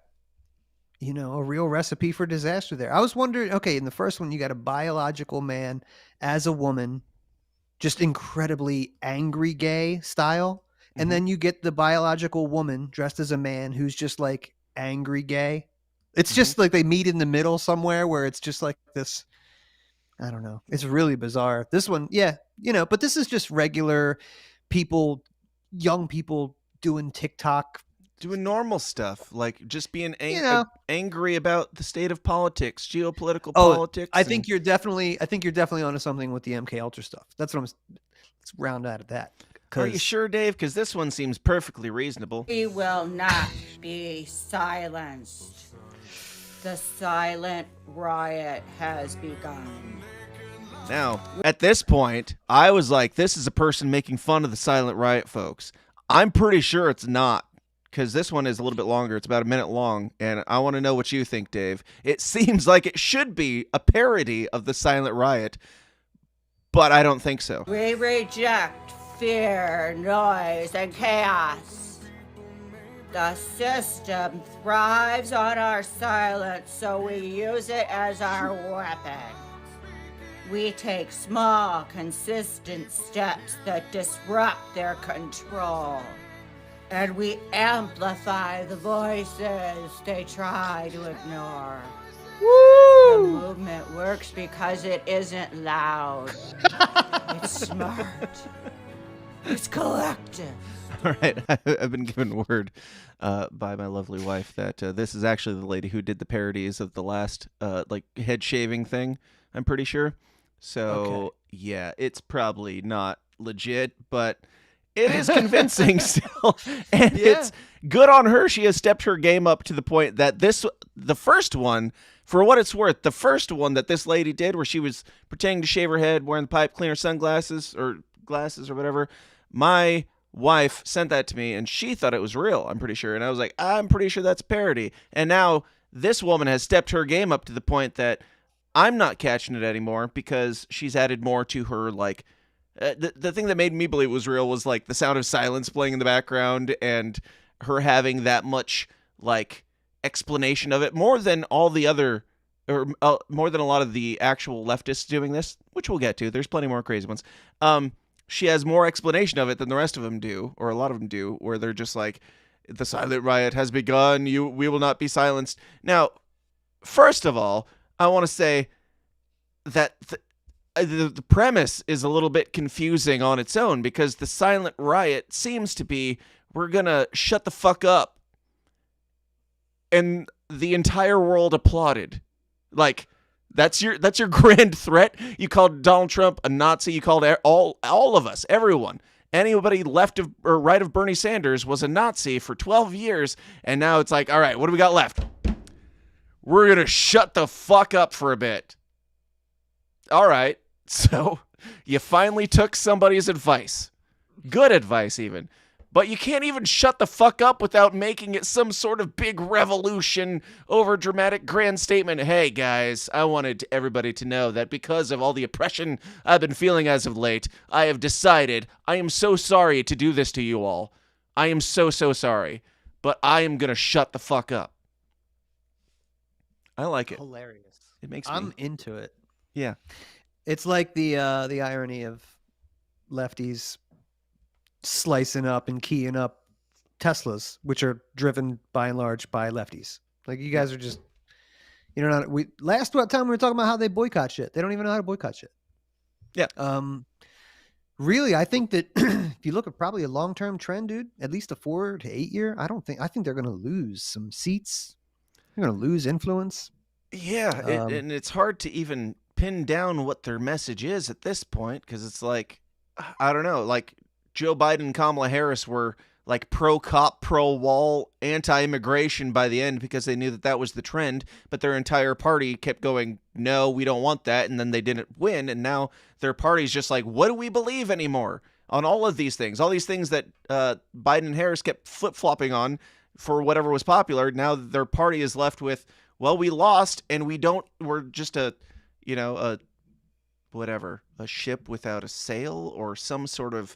a real recipe for disaster there. I was wondering, okay, in the first one, you got a biological man as a woman, just incredibly angry gay style. And then you get the biological woman dressed as a man who's just like angry gay. It's just like they meet in the middle somewhere where it's just like this. I don't know. It's really bizarre. This one, but this is just regular people, young people doing TikTok. Doing normal stuff, like just being angry about the state of politics, geopolitical politics. I think you're definitely onto something with the MK Ultra stuff. That's what let's round out of that. Are you sure, Dave? Because this one seems perfectly reasonable. We will not be silenced. The silent riot has begun. Now, at this point, I was like, this is a person making fun of the silent riot, folks. I'm pretty sure it's not, because this one is a little bit longer. It's about a minute long, and I want to know what you think, Dave. It seems like it should be a parody of the silent riot, but I don't think so. We reject fear, noise, and chaos. The system thrives on our silence, so we use it as our weapon. We take small, consistent steps that disrupt their control. And we amplify the voices they try to ignore. Woo! The movement works because it isn't loud. It's smart. It's collective. All right, I've been given word by my lovely wife that this is actually the lady who did the parodies of the last head shaving thing, I'm pretty sure. So, yeah, it's probably not legit, but it is convincing still. And it's good on her. She has stepped her game up to the point that the first one, for what it's worth, the first one that this lady did where she was pretending to shave her head, wearing the pipe cleaner sunglasses or glasses or whatever, my wife sent that to me and she thought it was real, I'm pretty sure. And I was like, I'm pretty sure that's a parody. And now this woman has stepped her game up to the point that I'm not catching it anymore because she's added more to her, like, the thing that made me believe it was real was, like, the sound of silence playing in the background and her having that much, like, explanation of it, more than all the other, or more than a lot of the actual leftists doing this, which we'll get to. There's plenty more crazy ones. She has more explanation of it than the rest of them do, or a lot of them do, where they're just like, the silent riot has begun, we will not be silenced. Now, first of all, I want to say that the premise is a little bit confusing on its own, because the silent riot seems to be, we're going to shut the fuck up and the entire world applauded. Like, that's your grand threat. You called Donald Trump a Nazi. You called all of us, everyone. Anybody left of or right of Bernie Sanders was a Nazi for 12 years, and now it's like, all right, what do we got left? We're going to shut the fuck up for a bit. All right, so you finally took somebody's advice. Good advice, even. But you can't even shut the fuck up without making it some sort of big revolution, over dramatic grand statement. Hey, guys, I wanted everybody to know that because of all the oppression I've been feeling as of late, I have decided I am so sorry to do this to you all. I am so sorry. But I am going to shut the fuck up. I like it. Hilarious. It makes me... I'm into it. Yeah. It's like the irony of lefties slicing up and keying up Teslas, which are driven by and large by lefties. Like, you guys are just, you know, last time we were talking about how they boycott shit. They don't even know how to boycott shit. Yeah. Really, I think that if you look at probably a long-term trend, dude, at least a 4 to 8 year, I think they're going to lose some seats. They're going to lose influence. Yeah. And it's hard to even pin down what their message is at this point. 'Cause it's like, I don't know, like, Joe Biden and Kamala Harris were like pro-cop, pro-wall, anti-immigration by the end because they knew that was the trend, but their entire party kept going, no, we don't want that, and then they didn't win, and now their party's just like, what do we believe anymore on all of these things? All these things that Biden and Harris kept flip-flopping on for whatever was popular, now their party is left with, well, we lost, and we're just a ship without a sail, or some sort of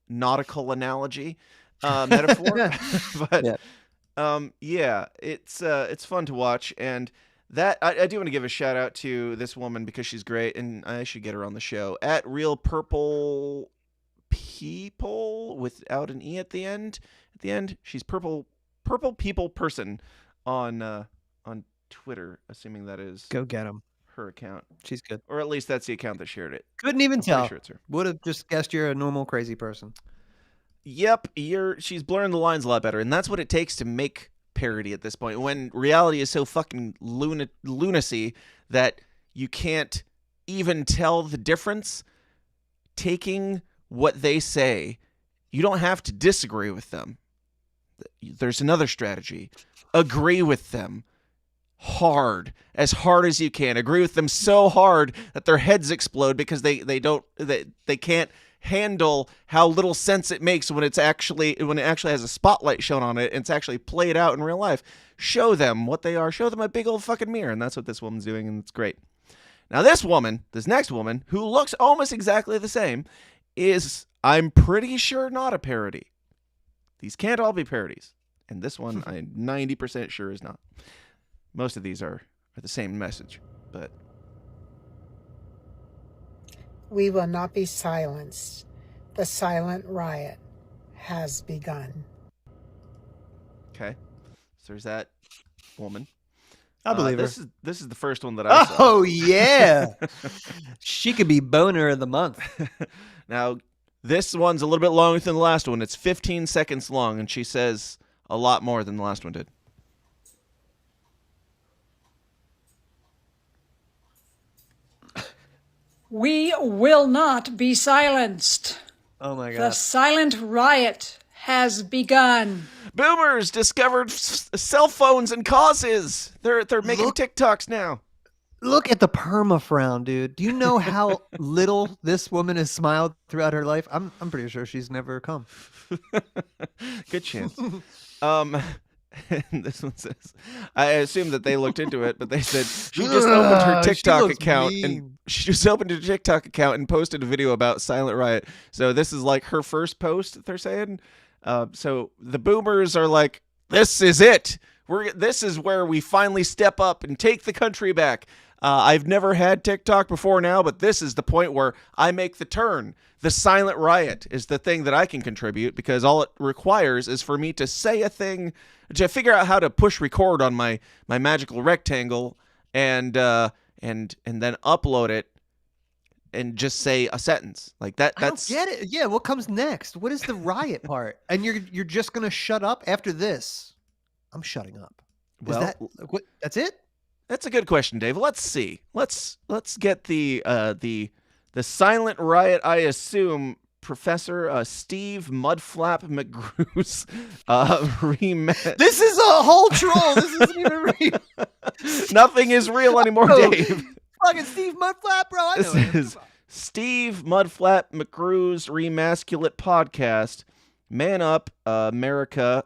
nautical analogy metaphor. But it's fun to watch, and that I do want to give a shout out to this woman because she's great, and I should get her on the show at Real Purple People without an E at the end. She's purple people person on Twitter, assuming that is go get him. Her account. She's good. Or at least that's the account that shared it. Couldn't even tell. Sure it's her. Would have just guessed you're a normal crazy person. Yep, she's blurring the lines a lot better, and that's what it takes to make parody at this point, when reality is so fucking lunacy that you can't even tell the difference. Taking what they say, you don't have to disagree with them. There's another strategy. Agree with them. As hard as you can. Agree with them so hard that their heads explode because they can't handle how little sense it makes when it actually has a spotlight shown on it and it's actually played out in real life. Show them what they are. Show them a big old fucking mirror, and that's what this woman's doing, and it's great. Now this next woman, who looks almost exactly the same, is, I'm pretty sure, not a parody. These can't all be parodies, and this one I'm 90% sure is not. Most of these are the same message, but... We will not be silenced. The silent riot has begun. Okay. So there's that woman. I believe her. This is the first one that I saw. Oh, yeah. She could be boner of the month. Now, this one's a little bit longer than the last one. It's 15 seconds long, and she says a lot more than the last one did. We will not be silenced. Oh my God. The silent riot has begun. Boomers discovered cell phones and causes. They're making TikToks now. Look at the perma frown, dude. Do you know how little this woman has smiled throughout her life? I'm pretty sure she's never come. Good chance. This one says, I assume that they looked into it, but they said she just opened her TikTok account and posted a video about Silent Riot. So this is like her first post, they're saying. So the boomers are like, this is it. This is where we finally step up and take the country back. I've never had TikTok before now, but this is the point where I make the turn. The Silent Riot is the thing that I can contribute, because all it requires is for me to say a thing, to figure out how to push record on my magical rectangle and then upload it and just say a sentence like that. That's I don't get it. Yeah, what comes next? What is the riot part? And you're just gonna shut up after this? I'm shutting up. Well, that's it? That's a good question, Dave. Let's see. Let's get the Silent Riot, I assume, Professor Steve Mudflap McGrew's This is a whole troll. This isn't even real. Nothing is real anymore, Dave. Fucking Steve Mudflap, bro. I know This is Steve Mudflap McGrew's Remasculate podcast. Man Up America,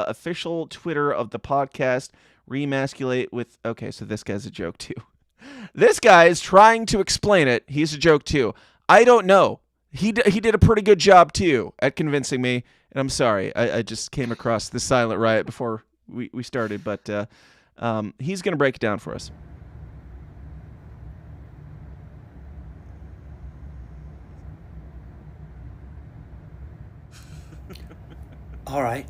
official Twitter of the podcast. Remasculate with... Okay, so this guy's a joke too. This guy is trying to explain it. He's a joke too. I don't know. He did a pretty good job too at convincing me. And I'm sorry. I just came across the Silent Riot before we started. But he's going to break it down for us. All right,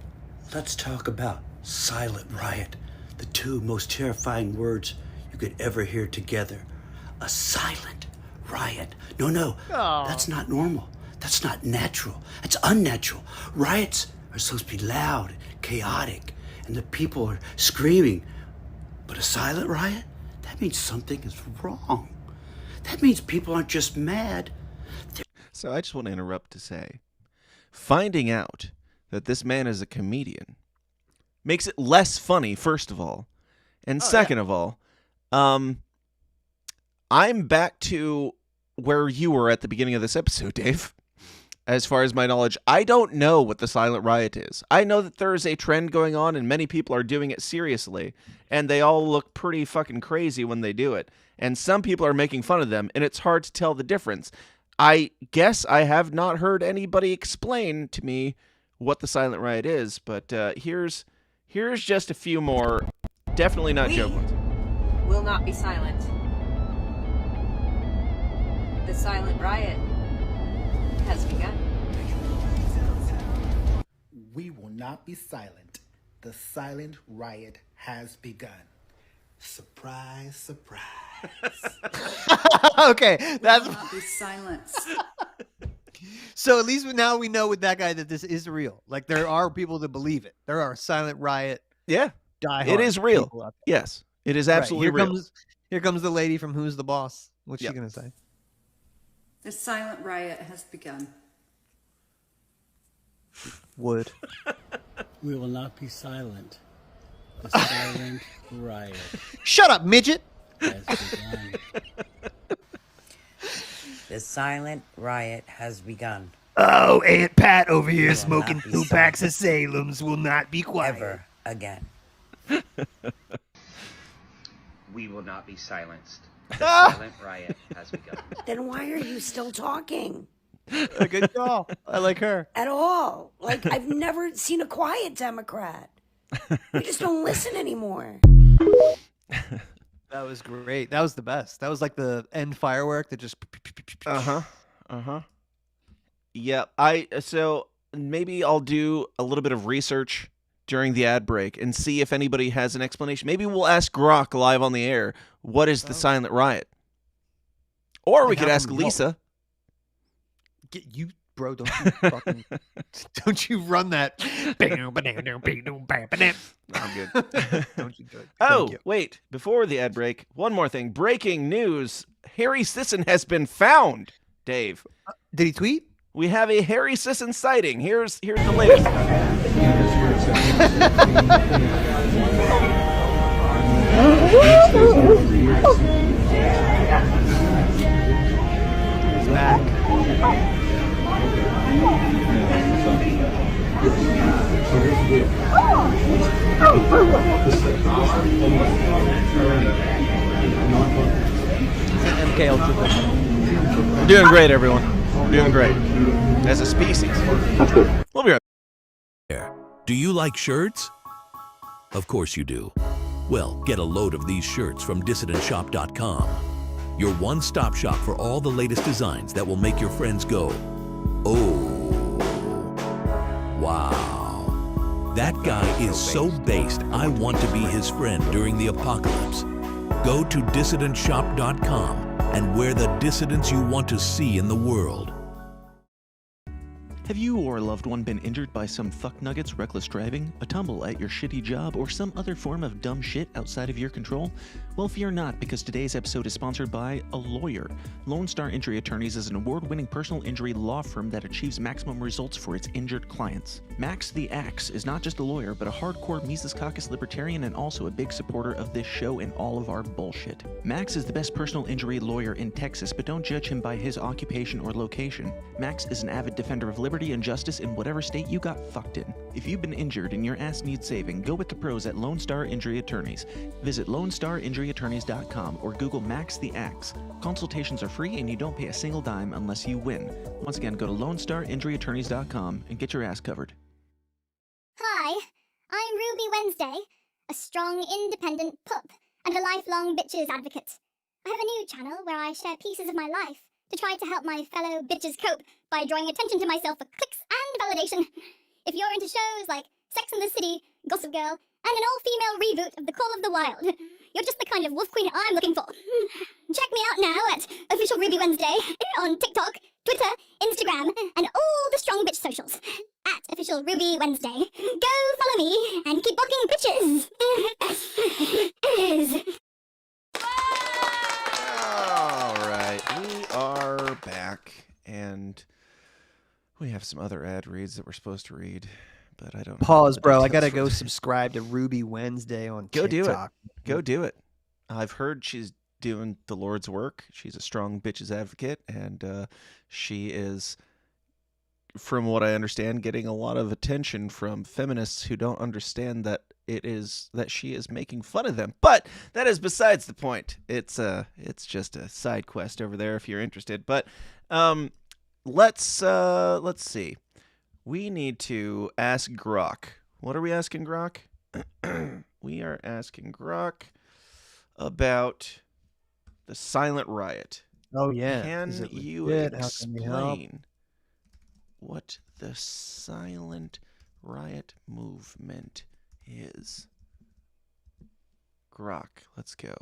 let's talk about Silent Riot. The two most terrifying words you could ever hear together. A silent riot. No, that's not normal. That's not natural. That's unnatural. Riots are supposed to be loud, chaotic, and the people are screaming. But a silent riot? That means something is wrong. That means people aren't just mad. So I just want to interrupt to say, finding out that this man is a comedian makes it less funny, first of all. And second of all, I'm back to where you were at the beginning of this episode, Dave. As far as my knowledge, I don't know what the Silent Riot is. I know that there is a trend going on and many people are doing it seriously. And they all look pretty fucking crazy when they do it. And some people are making fun of them, and it's hard to tell the difference. I guess I have not heard anybody explain to me what the Silent Riot is, but here's just a few more, definitely not joke ones. Will not be silent. The Silent Riot has begun. We will not be silent. The Silent Riot has begun. Surprise, surprise. Okay, that's... Will not be silenced. So at least now we know with that guy that this is real. Like, there are people that believe it. There are Silent Riot. Yeah, diehard it is real. people out there. Yes, it is absolutely real. Here comes the lady from Who's the Boss. What's she gonna say? The Silent Riot has begun. Would. We will not be silent. The Silent Riot. Shut up, midget. Has begun. The Silent Riot has begun. Oh, Aunt Pat over here smoking 2 packs of Salem's will not be quiet. Ever again. We will not be silenced. The Silent Riot has begun. Then why are you still talking? A good call. I like her. At all. Like, I've never seen a quiet Democrat. We just don't listen anymore. That was great. That was the best. That was like the end firework that just... Yeah, so maybe I'll do a little bit of research during the ad break and see if anybody has an explanation. Maybe we'll ask Grok live on the air, what is the Silent Riot? Or we could ask Lisa. Get you, bro, don't you fucking... don't you run that... I'm good. Don't you do it. Oh, wait. Before the ad break, one more thing. Breaking news. Harry Sisson has been found, Dave. Did he tweet? We have a Harry Sisson sighting. Here's the latest. He's back. MK Ultra. We're doing great, everyone. We're doing great. As a species. We'll be right back. Do you like shirts? Of course you do. Well, get a load of these shirts from DissidentShop.com. Your one-stop shop for all the latest designs that will make your friends go, oh, wow. That guy is so based, I want to be his friend during the apocalypse. Go to DissidentShop.com and wear the dissidents you want to see in the world. Have you or a loved one been injured by some fucknuggets, reckless driving, a tumble at your shitty job, or some other form of dumb shit outside of your control? Well, fear not, because today's episode is sponsored by a lawyer. Lone Star Injury Attorneys is an award-winning personal injury law firm that achieves maximum results for its injured clients. Max the Axe is not just a lawyer, but a hardcore Mises Caucus libertarian and also a big supporter of this show and all of our bullshit. Max is the best personal injury lawyer in Texas, but don't judge him by his occupation or location. Max is an avid defender of liberty and justice in whatever state you got fucked in. If you've been injured and your ass needs saving, go with the pros at Lone Star Injury Attorneys. Visit LoneStarInjuryAttorneys.com or Google Max the Axe. Consultations are free and you don't pay a single dime unless you win. Once again, go to LoneStarInjuryAttorneys.com and get your ass covered. Hi, I'm Ruby Wednesday, a strong, independent pup and a lifelong bitches advocate. I have a new channel where I share pieces of my life to try to help my fellow bitches cope by drawing attention to myself for clicks and validation. If you're into shows like Sex and the City, Gossip Girl, and an all-female reboot of The Call of the Wild, you're just the kind of wolf queen I'm looking for. Check me out now at Official Ruby Wednesday on TikTok, Twitter, Instagram, and all the strong bitch socials. At Official Ruby Wednesday. Go follow me and keep blocking bitches. All right, we are back, and we have some other ad reads that we're supposed to read, but I don't know. Pause, bro. I gotta go subscribe to Ruby Wednesday on Go TikTok. do it. Go do it. I've heard she's doing the Lord's work. She's a strong bitches advocate, and she is, from what I understand, getting a lot of attention from feminists who don't understand that she is making fun of them. But that is besides the point. It's just a side quest over there if you're interested. But let's see. We need to ask Grok. What are we asking Grok? We are asking Grok about the silent riot. Oh yeah. Can you explain what the silent riot movement is? Grok, let's go.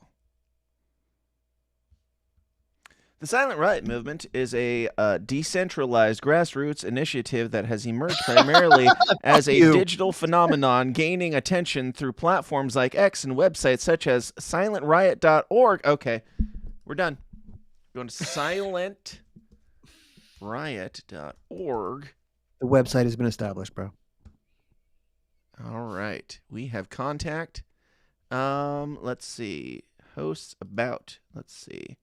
The Silent Riot movement is a decentralized grassroots initiative that has emerged primarily as a digital phenomenon, gaining attention through platforms like X and websites such as silentriot.org. Okay, we're done. We're going to silentriot.org. The website has been established, bro. All right. We have contact. Let's see. Hosts about. Let's see.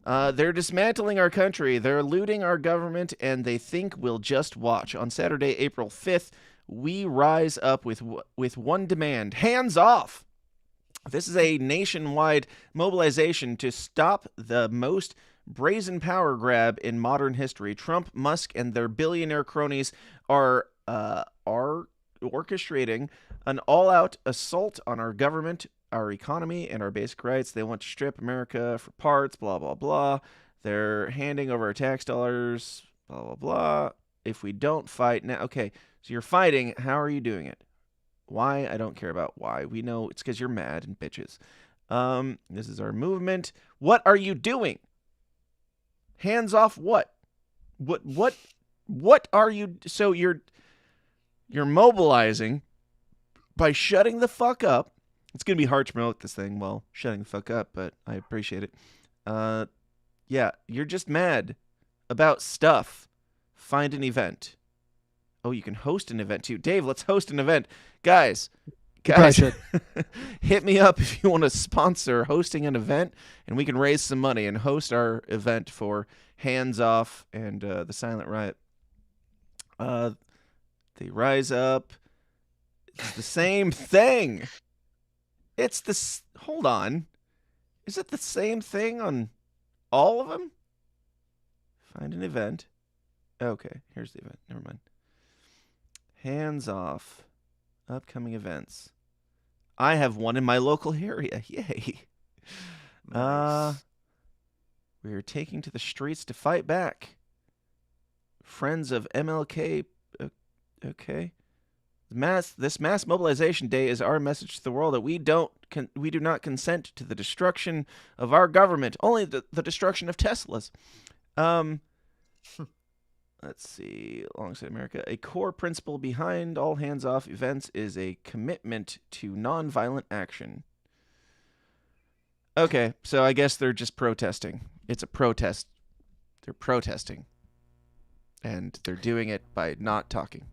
They're dismantling our country. They're looting our government, and they think we'll just watch. On Saturday, April 5th, we rise up with one demand: hands off. This is a nationwide mobilization to stop the most brazen power grab in modern history. Trump, Musk, and their billionaire cronies are orchestrating an all-out assault on our government, our economy, and our basic rights. They want to strip America for parts, blah, blah, blah. They're handing over our tax dollars, blah, blah, blah. If we don't fight now, okay, so you're fighting. How are you doing it? Why? I don't care about why. We know it's because you're mad and bitches. This is our movement. What are you doing? Hands off what? What are you? So you're mobilizing by shutting the fuck up. It's going to be hard to promote this thing while shutting the fuck up, but I appreciate it. Yeah, you're just mad about stuff. Find an event. Oh, you can host an event too. Dave, let's host an event. Guys, hit me up if you want to sponsor hosting an event, and we can raise some money and host our event for Hands Off and the Silent Riot. They rise up. It's the same thing. It's this. Hold on. Is it the same thing on all of them? Find an event. Okay, here's the event. Never mind. Hands off. Upcoming events. I have one in my local area. Yay. Nice. We are taking to the streets to fight back. Friends of MLK. Okay. This mass mobilization day is our message to the world that we do not consent to the destruction of our government, only the destruction of Teslas. let's see, alongside America, a core principle behind all hands-off events is a commitment to nonviolent action. Okay, so I guess they're just protesting. It's a protest. They're protesting. And they're doing it by not talking.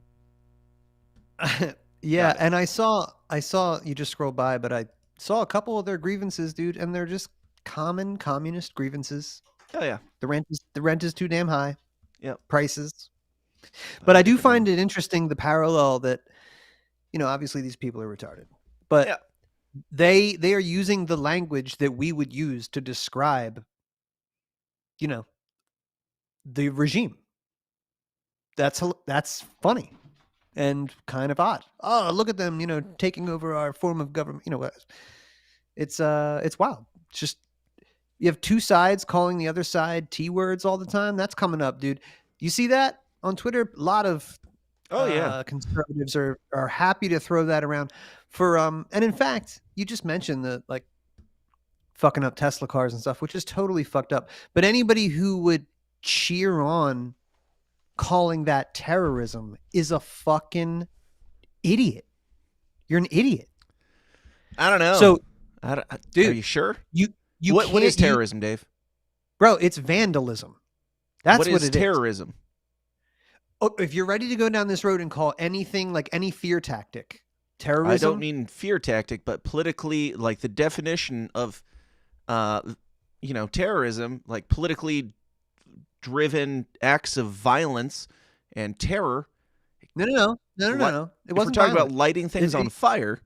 Yeah, and I saw you just scrolled by, but I saw a couple of their grievances, dude, and they're just common communist grievances. Oh yeah. The rent is too damn high. Yep. Prices. But I do find it interesting, the parallel that, obviously these people are retarded. But they are using the language that we would use to describe, the regime. That's funny and kind of odd. Oh, look at them, taking over our form of government. It's wild. It's just, you have two sides calling the other side T words all the time. That's coming up, dude. You see that on Twitter? A lot of conservatives are happy to throw that around for and in fact, you just mentioned the fucking up Tesla cars and stuff, which is totally fucked up. But anybody who would cheer on calling that terrorism is a fucking idiot. You're an idiot. I don't know. So, dude, are you sure? What is terrorism, Dave? Bro, it's vandalism. That's what it is. Terrorism? Oh, if you're ready to go down this road and call anything like any fear tactic terrorism, I don't mean fear tactic, but politically, like the definition of, terrorism, like politically driven acts of violence and terror. No. It if wasn't we're talking violent. about lighting things on fire,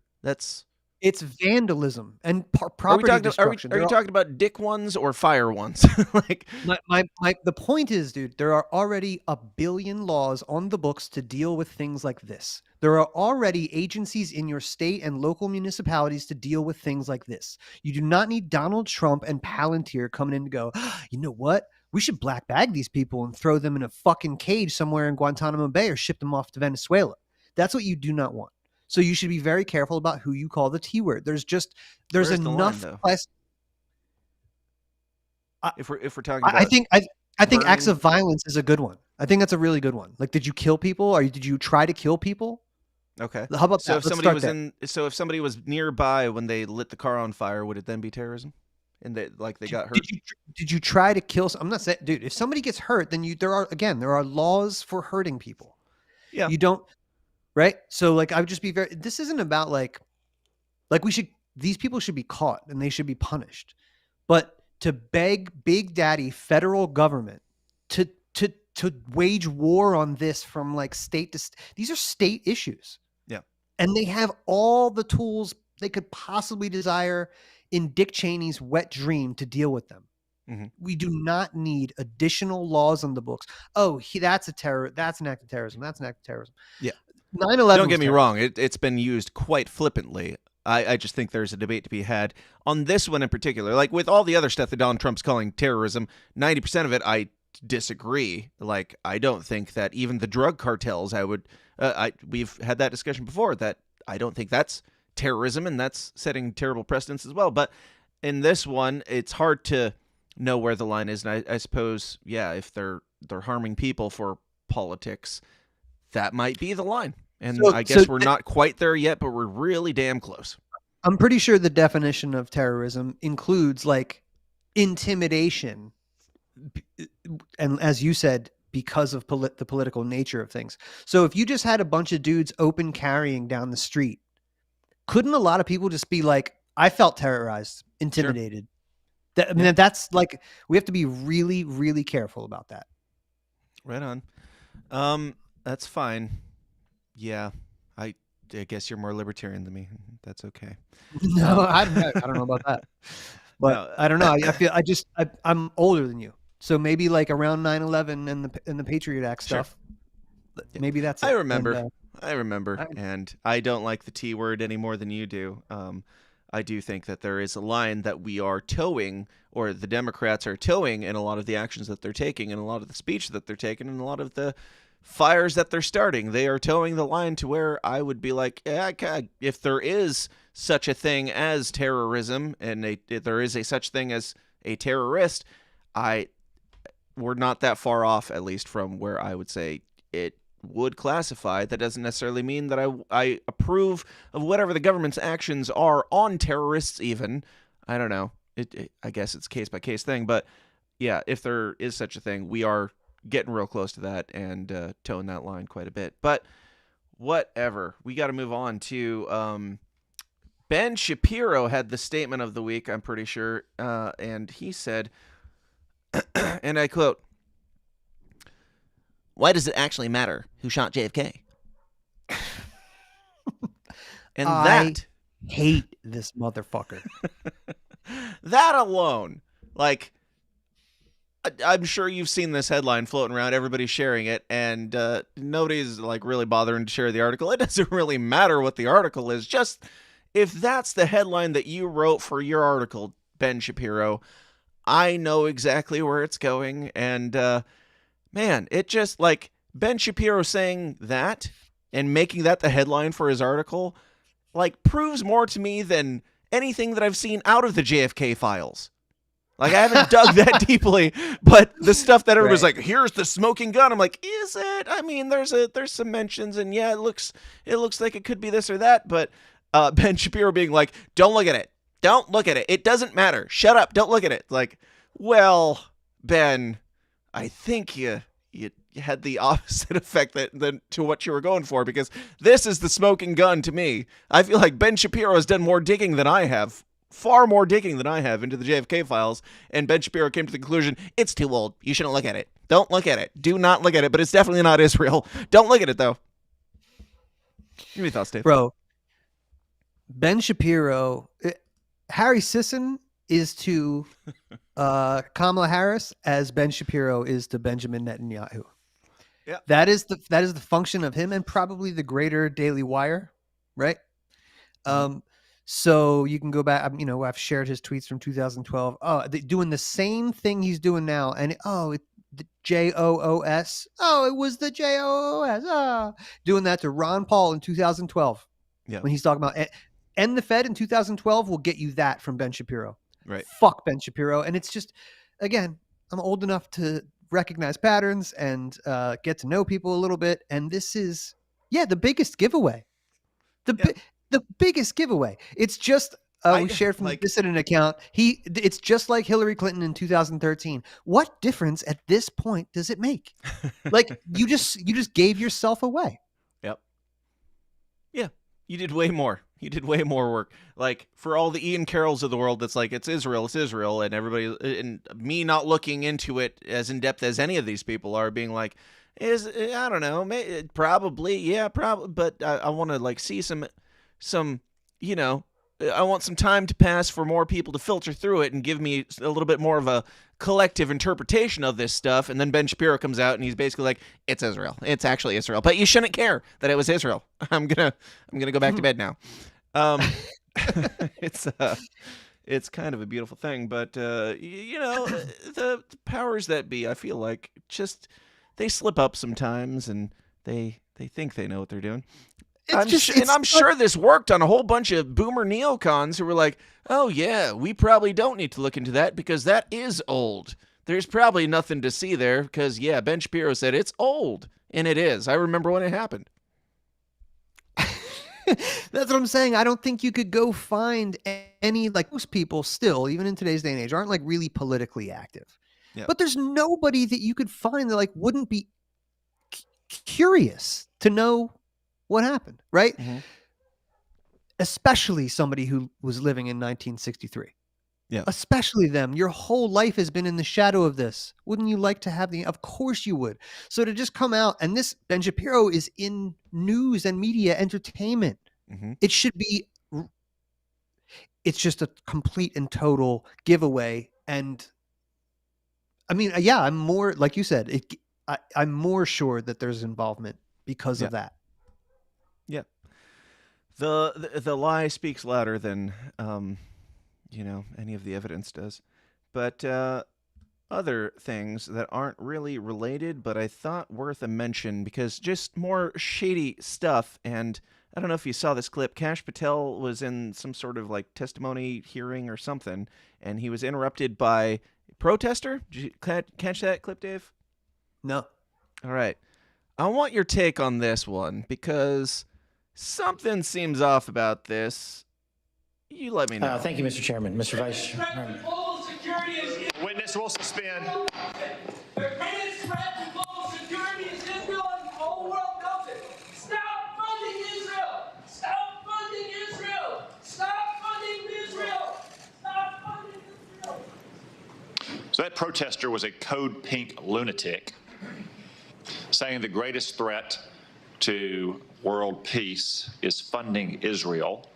it's vandalism and property destruction. Are you talking about dick ones or fire ones? The point is, dude, there are already 1 billion laws on the books to deal with things like this. There are already agencies in your state and local municipalities to deal with things like this. You do not need Donald Trump and Palantir coming in to go, you know what? We should black bag these people and throw them in a fucking cage somewhere in Guantanamo Bay or ship them off to Venezuela. That's what you do not want. So you should be very careful about who you call the T word. There's enough. If we're talking about, I think acts of violence is a good one. I think that's a really good one. Like, did you kill people? Or did you try to kill people? Okay. How about so that? If somebody was nearby when they lit the car on fire, would it then be terrorism? And they got hurt. Did you try to kill? I'm not saying, dude. If somebody gets hurt, then there are laws for hurting people. Yeah. You don't. Right. So I would just be this isn't about these people should be caught and they should be punished, but to beg Big Daddy federal government to wage war on this from state to these are state issues. Yeah. And they have all the tools they could possibly desire in Dick Cheney's wet dream to deal with them. Mm-hmm. We do not need additional laws on the books. Oh, that's that's an act of terrorism. That's an act of terrorism. Yeah. 9/11. Don't get me wrong. It's been used quite flippantly. I just think there's a debate to be had on this one in particular. Like with all the other stuff that Donald Trump's calling terrorism, 90% of it I disagree. I don't think that even the drug cartels, we've had that discussion before, that I don't think that's terrorism, and that's setting terrible precedents as well. But in this one, it's hard to know where the line is. And I suppose, if they're harming people for politics, that might be the line. And I guess we're not quite there yet, but we're really damn close. I'm pretty sure the definition of terrorism includes intimidation. And as you said, because of the political nature of things. So if you just had a bunch of dudes open carrying down the street, couldn't a lot of people just be I felt terrorized, intimidated? Sure. That's we have to be really, really careful about that. Right on. That's fine. Yeah, I guess you're more libertarian than me. That's okay. No, I don't know about that. But no, I don't know. I feel I'm older than you, so maybe around 9/11 and the Patriot Act stuff. Sure. Maybe that's it. I remember, and I don't like the T word any more than you do. I do think that there is a line that we are towing, or the Democrats are towing, in a lot of the actions that they're taking, and a lot of the speech that they're taking, and a lot of the fires that they're starting. They are towing the line to where I would be if there is such a thing as terrorism, and if there is such thing as a terrorist, I we're not that far off, at least from where I would say it would classify. That doesn't necessarily mean that I approve of whatever the government's actions are on terrorists even. I don't know. I guess it's case by case thing, but yeah, if there is such a thing, we are getting real close to that and towing that line quite a bit. But whatever. We got to move on to Ben Shapiro had the statement of the week, I'm pretty sure, and he said, and I quote, "Why does it actually matter who shot JFK?" And I hate this motherfucker. That alone, like, I'm sure you've seen this headline floating around. Everybody's sharing it, and nobody's like really bothering to share the article. It doesn't really matter what the article is. Just if that's the headline that you wrote for your article, Ben Shapiro, I know exactly where it's going. And man, it just like Ben Shapiro saying that and making that the headline for his article, like, proves more to me than anything that I've seen out of the JFK files. Like, I haven't dug that deeply, but the stuff that everybody's like, here's the smoking gun. I'm like, is it? I mean, there's some mentions, and yeah, it looks like it could be this or that. But Ben Shapiro being like, don't look at it. Don't look at it. It doesn't matter. Shut up. Don't look at it. Like, well, Ben, I think you had the opposite effect than to what you were going for, because this is the smoking gun to me. I feel like Ben Shapiro has done more digging than I have. Far more digging than I have into the JFK files, and Ben Shapiro came to the conclusion, it's too old. You shouldn't look at it. Don't look at it. Do not look at it, but it's definitely not Israel. Don't look at it, though. Give me your thoughts, Dave. Bro, Ben Shapiro, Harry Sisson is to Kamala Harris as Ben Shapiro is to Benjamin Netanyahu. Yeah. That is the function of him and probably the greater Daily Wire, right? So you can go back, I've shared his tweets from 2012. Oh, doing the same thing he's doing now. And the JOOS. Oh, it was the JOOS. Doing that to Ron Paul in 2012. Yeah. When he's talking about end the Fed in 2012 will get you that from Ben Shapiro. Right. Fuck Ben Shapiro. And it's just, again, I'm old enough to recognize patterns and get to know people a little bit. And this is, the biggest giveaway. The biggest giveaway. It's just we shared from the dissident account. It's just like Hillary Clinton in 2013. What difference at this point does it make? Like you just gave yourself away. Yep. Yeah, you did way more. You did way more work. Like for all the Ian Carrolls of the world, that's like it's Israel, and everybody and me not looking into it as in depth as any of these people are, being like, I don't know, probably, but I want to like see some, I want some time to pass for more people to filter through it and give me a little bit more of a collective interpretation of this stuff. And then Ben Shapiro comes out and he's basically like, it's Israel. It's actually Israel, but you shouldn't care that it was Israel. I'm going to go back to bed now. It's kind of a beautiful thing, but the powers that be, I feel like they slip up sometimes and they think they know what they're doing. I'm sure this worked on a whole bunch of boomer neocons who were like, oh yeah, we probably don't need to look into that because that is old. There's probably nothing to see there because, Ben Shapiro said it's old. And it is. I remember when it happened. That's what I'm saying. I don't think you could go find any, like most people still, even in today's day and age, aren't like really politically active. Yeah. But there's nobody that you could find that like wouldn't be curious to know what happened, right? Mm-hmm. Especially somebody who was living in 1963. Yeah. Especially them. Your whole life has been in the shadow of this. Wouldn't you like to have of course you would. So to just come out, and this Ben Shapiro is in news and media entertainment. Mm-hmm. It should be, it's just a complete and total giveaway. And I mean, I'm more, like you said, I'm more sure that there's involvement because of that. Yeah. The lie speaks louder than any of the evidence does. But other things that aren't really related, but I thought worth a mention because just more shady stuff. And I don't know if you saw this clip. Kash Patel was in some sort of like testimony hearing or something, and he was interrupted by protester. Did you catch that clip, Dave? No. All right. I want your take on this one because something seems off about this. You let me know. Thank you, Mr. Chairman. Mr. Vice Chairman. Witness will suspend. The greatest threat to global security is Israel, and the whole world knows it. Stop funding Israel! Stop funding Israel! Stop funding Israel! Stop funding Israel! So that protester was a code pink lunatic saying the greatest threat to world peace is funding Israel.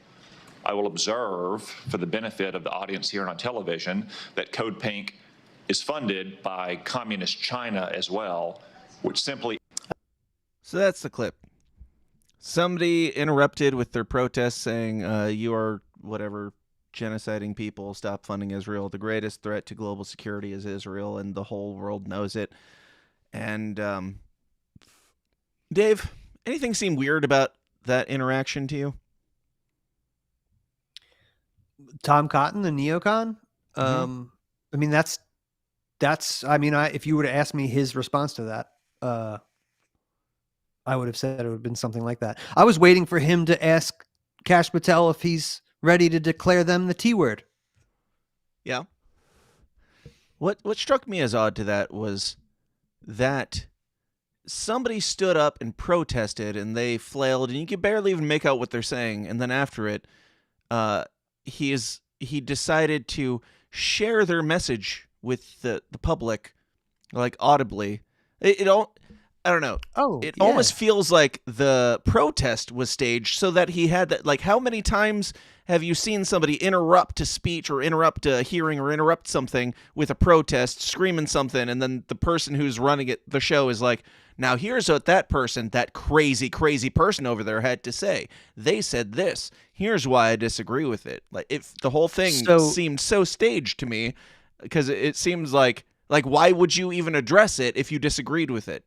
I will observe, for the benefit of the audience here and on television, that Code Pink is funded by communist China as well, which simply... So that's the clip. Somebody interrupted with their protest saying, you are whatever, genociding people, stop funding Israel. The greatest threat to global security is Israel, and the whole world knows it. And, Dave, anything seem weird about that interaction to you? Tom Cotton, the neocon. I mean, that's. I mean, if you were to ask me his response to that, I would have said it would have been something like that. I was waiting for him to ask Kash Patel if he's ready to declare them the T word. Yeah. What struck me as odd to that was that somebody stood up and protested, and they flailed, and you could barely even make out what they're saying. And then after it, he decided to share their message with the public, like audibly. I don't know. It almost feels like the protest was staged so that he had that. Like, how many times have you seen somebody interrupt a speech or interrupt a hearing or interrupt something with a protest, screaming something, and then the person who's running the show is like, now here's what that crazy person over there had to say. They said this. Here's why I disagree with it. Like, if the whole thing seemed so staged to me, because it seems like why would you even address it if you disagreed with it?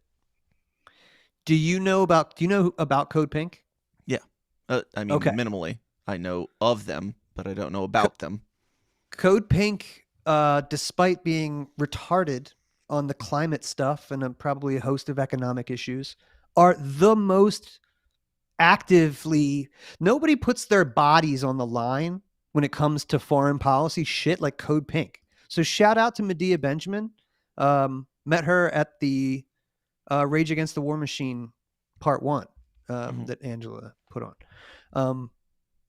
Do you know about Code Pink? Yeah. I mean, minimally. I know of them, but I don't know about them. Code Pink, despite being retarded on the climate stuff and probably a host of economic issues, are the most actively... Nobody puts their bodies on the line when it comes to foreign policy shit like Code Pink. So shout out to Medea Benjamin. Met her at the Rage Against the War Machine Part 1 that Angela put on.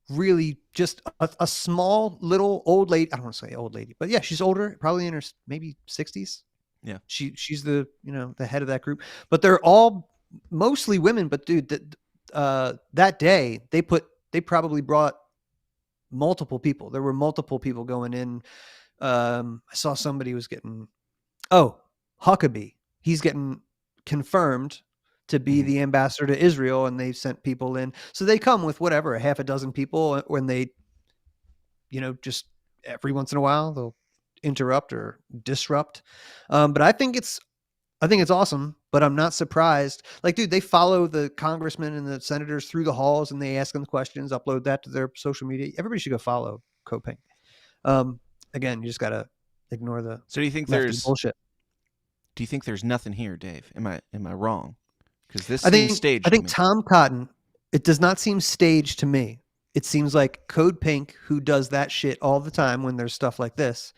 Really just a small little old lady. I don't want to say old lady, but yeah, she's older, probably in her maybe 60s. Yeah. She's the head of that group, but they're all mostly women. But dude, that day they probably brought multiple people. There were multiple people going in. I saw somebody was getting, Huckabee. He's getting confirmed to be the ambassador to Israel, and they've sent people in. So they come with whatever, a half a dozen people when they, just every once in a while they'll interrupt or disrupt. But I think it's awesome, but I'm not surprised. Like, dude, they follow the congressmen and the senators through the halls and they ask them questions, upload that to their social media. Everybody should go follow Code Pink. Again, you just got to ignore the So do you think bullshit. Do you think there's nothing here, Dave? Am I wrong? Because this seems seems staged. I think Tom Cotton, it does not seem staged to me. It seems like Code Pink, who does that shit all the time when there's stuff like this,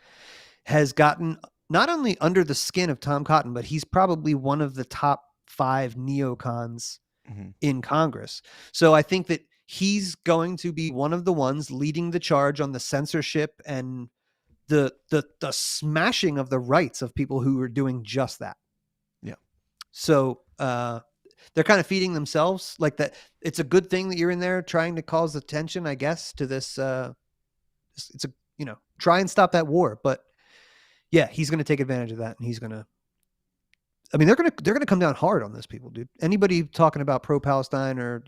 has gotten not only under the skin of Tom Cotton, but he's probably one of the top 5 neocons in Congress. So I think that he's going to be one of the ones leading the charge on the censorship and the smashing of the rights of people who are doing just that. Yeah. So they're kind of feeding themselves like that. It's a good thing that you're in there trying to cause attention, I guess, to this. It's try and stop that war. But yeah, he's going to take advantage of that, and he's going to. I mean, they're going to come down hard on those people, dude. Anybody talking about pro-Palestine or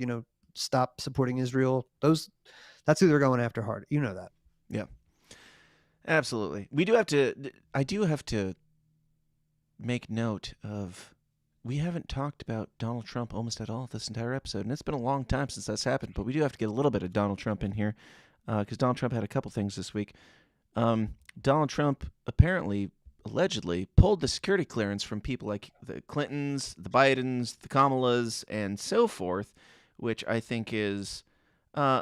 stop supporting Israel, that's who they're going after hard. You know that. Yeah. Absolutely. I do have to make note of, we haven't talked about Donald Trump almost at all this entire episode, and it's been a long time since that's happened, but we do have to get a little bit of Donald Trump in here, because Donald Trump had a couple things this week. Donald Trump apparently allegedly pulled the security clearance from people like the Clintons, the Bidens, the Kamalas, and so forth, which I think is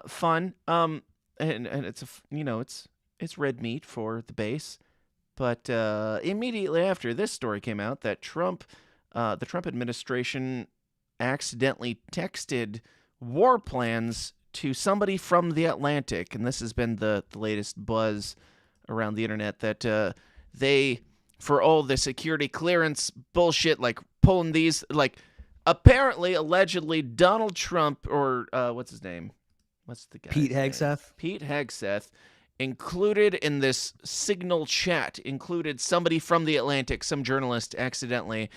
fun. And it's it's red meat for the base. But immediately after this story came out, that the Trump administration accidentally texted war plans to somebody from the Atlantic, and this has been the latest buzz around the internet, that they, for all the security clearance bullshit, like pulling these, like apparently, allegedly, Donald Trump, or what's his name? What's the guy? Pete Hegseth. Pete Hegseth included in this Signal chat, included somebody from the Atlantic, some journalist accidentally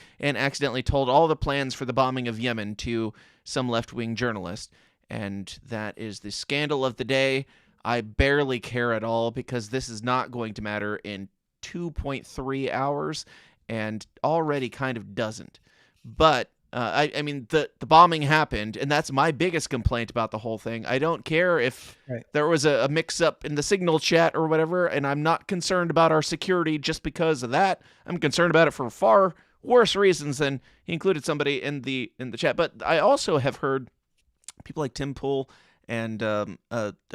told all the plans for the bombing of Yemen to some left-wing journalist. And that is the scandal of the day. I barely care at all because this is not going to matter in 2.3 hours and already kind of doesn't. But I mean, the bombing happened, and that's my biggest complaint about the whole thing. I don't care if there was a mix-up in the Signal chat or whatever, and I'm not concerned about our security just because of that. I'm concerned about it for far worse reasons than he included somebody in the chat. But I also have heard people like Tim Pool and a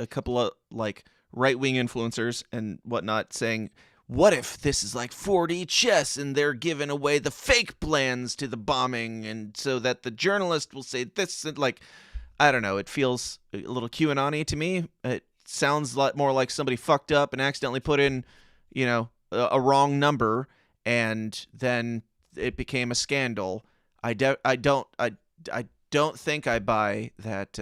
couple of like right-wing influencers and whatnot saying, what if this is like 4D chess and they're giving away the fake plans to the bombing, and so that the journalist will say this, and like, I don't know, it feels a little QAnon-y to me. It sounds a lot more like somebody fucked up and accidentally put in, a wrong number, and then it became a scandal. I don't think I buy that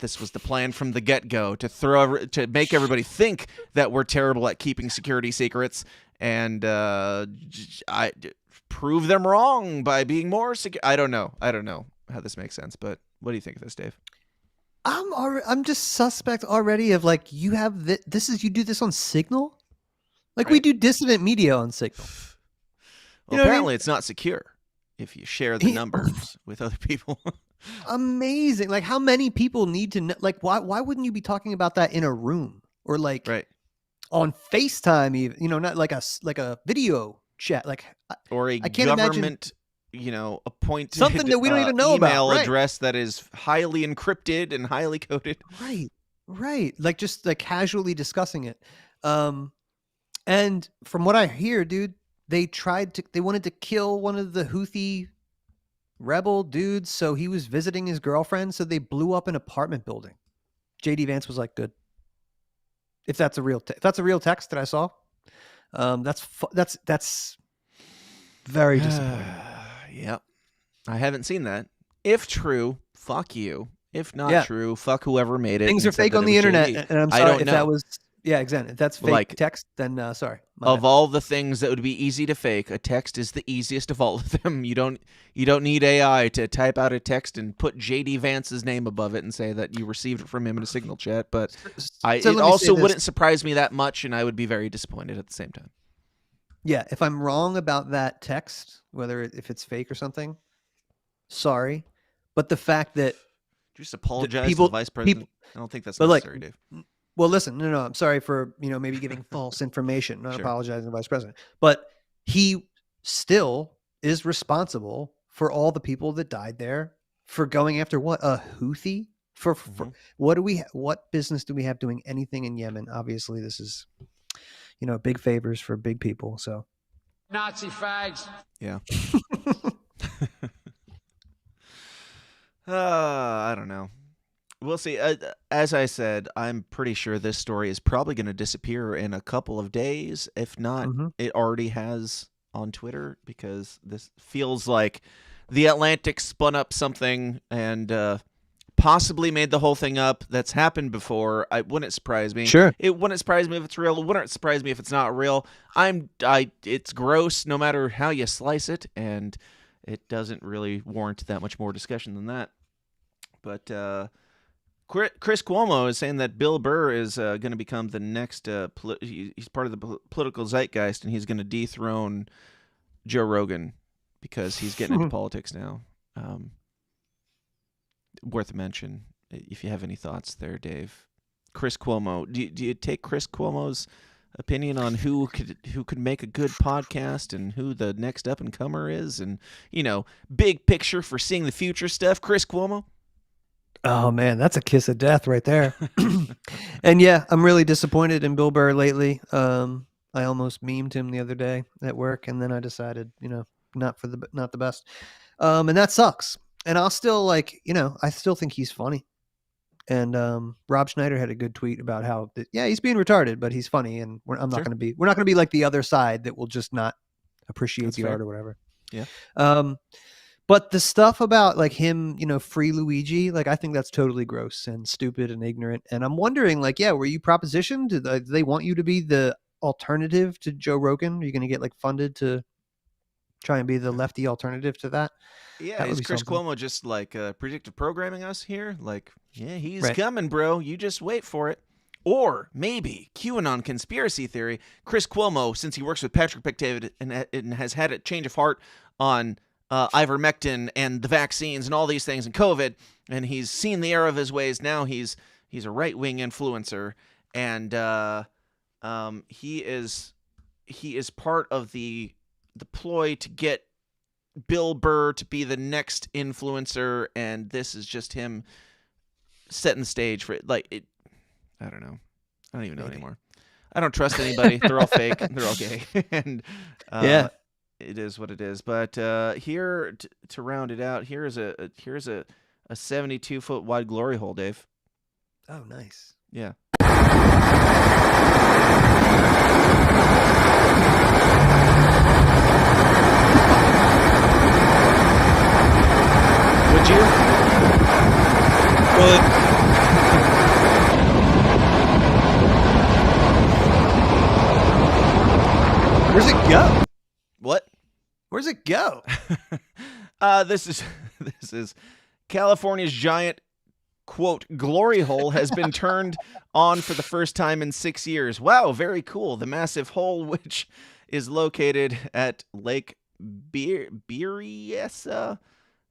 this was the plan from the get-go to make everybody think that we're terrible at keeping security secrets, and I prove them wrong by being more secure. I don't know how this makes sense, but what do you think of this, Dave? I'm just suspect already of like, you have you do this on Signal, like we do dissident media on Signal. Well, apparently it's not secure if you share the numbers with other people. Amazing. Like, how many people need to know? Like, why wouldn't you be talking about that in a room or like on FaceTime, even, not like a video chat, like, or a government, appointed something that we don't even know about, email address that is highly encrypted and highly coded. Right. Like, just like casually discussing it. And from what I hear, dude, they wanted to kill one of the Houthi rebel dudes, so he was visiting his girlfriend, so they blew up an apartment building. JD Vance was like, good. If that's a real text that I saw, that's very disappointing. Yep. I haven't seen that. If true, fuck you. If not true, fuck whoever made it. Things are fake on the internet, and I'm sorry if that was exactly. If that's fake text, then sorry. Of all the things that would be easy to fake, a text is the easiest of all of them. You don't need AI to type out a text and put JD Vance's name above it and say that you received it from him in a Signal chat. But it also wouldn't surprise me that much, and I would be very disappointed at the same time. Yeah, if I'm wrong about that text, if it's fake or something, sorry. But the fact that just apologize to the vice president, I don't think that's necessary, Dave. Well, listen, no, I'm sorry for, maybe giving false information, not apologizing to the vice president, but he still is responsible for all the people that died there for going after what? A Houthi? For what business do we have doing anything in Yemen? Obviously, this is, big favors for big people. So Nazi fags. Yeah. I don't know. We'll see. As I said, I'm pretty sure this story is probably going to disappear in a couple of days. If not, it already has on Twitter, because this feels like the Atlantic spun up something and possibly made the whole thing up. That's happened before. It wouldn't surprise me. Sure. It wouldn't surprise me if it's real. It wouldn't surprise me if it's not real. It's gross no matter how you slice it, and it doesn't really warrant that much more discussion than that. But Chris Cuomo is saying that Bill Burr is going to become the next, he's part of the political zeitgeist, and he's going to dethrone Joe Rogan because he's getting into politics now. Worth a mention, if you have any thoughts there, Dave. Chris Cuomo, do you take Chris Cuomo's opinion on who could make a good podcast and who the next up and comer is, and big picture for seeing the future stuff. Chris Cuomo. Oh man, that's a kiss of death right there. And yeah, I'm really disappointed in Bill Burr lately. I almost memed him the other day at work, and then I decided, not the best. And that sucks. And I'll still I still think he's funny. And Rob Schneider had a good tweet about how he's being retarded, but he's funny, and we're not going to be like the other side that will just not appreciate the art or whatever. Yeah. But the stuff about like him, free Luigi, like I think that's totally gross and stupid and ignorant. And I'm wondering, were you propositioned? Do they want you to be the alternative to Joe Rogan? Are you going to get funded to try and be the lefty alternative to that? Yeah, is Chris Cuomo just predictive programming us here? He's coming, bro. You just wait for it. Or maybe QAnon conspiracy theory. Chris Cuomo, since he works with Patrick Bet-David and has had a change of heart on ivermectin and the vaccines and all these things and COVID, and he's seen the error of his ways. Now he's a right-wing influencer, and he is part of the ploy to get Bill Burr to be the next influencer, and this is just him setting the stage for it. I don't know. I don't even know anymore. I don't trust anybody. They're all fake. They're all gay. And it is what it is. But here to round it out, here's a 72-foot wide glory hole, Dave. Oh, nice. Yeah. Would you? Well, where's it go? What? Where's it go? This is California's giant, quote, glory hole has been turned on for the first time in 6 years. Wow, very cool. The massive hole, which is located at Lake Berryessa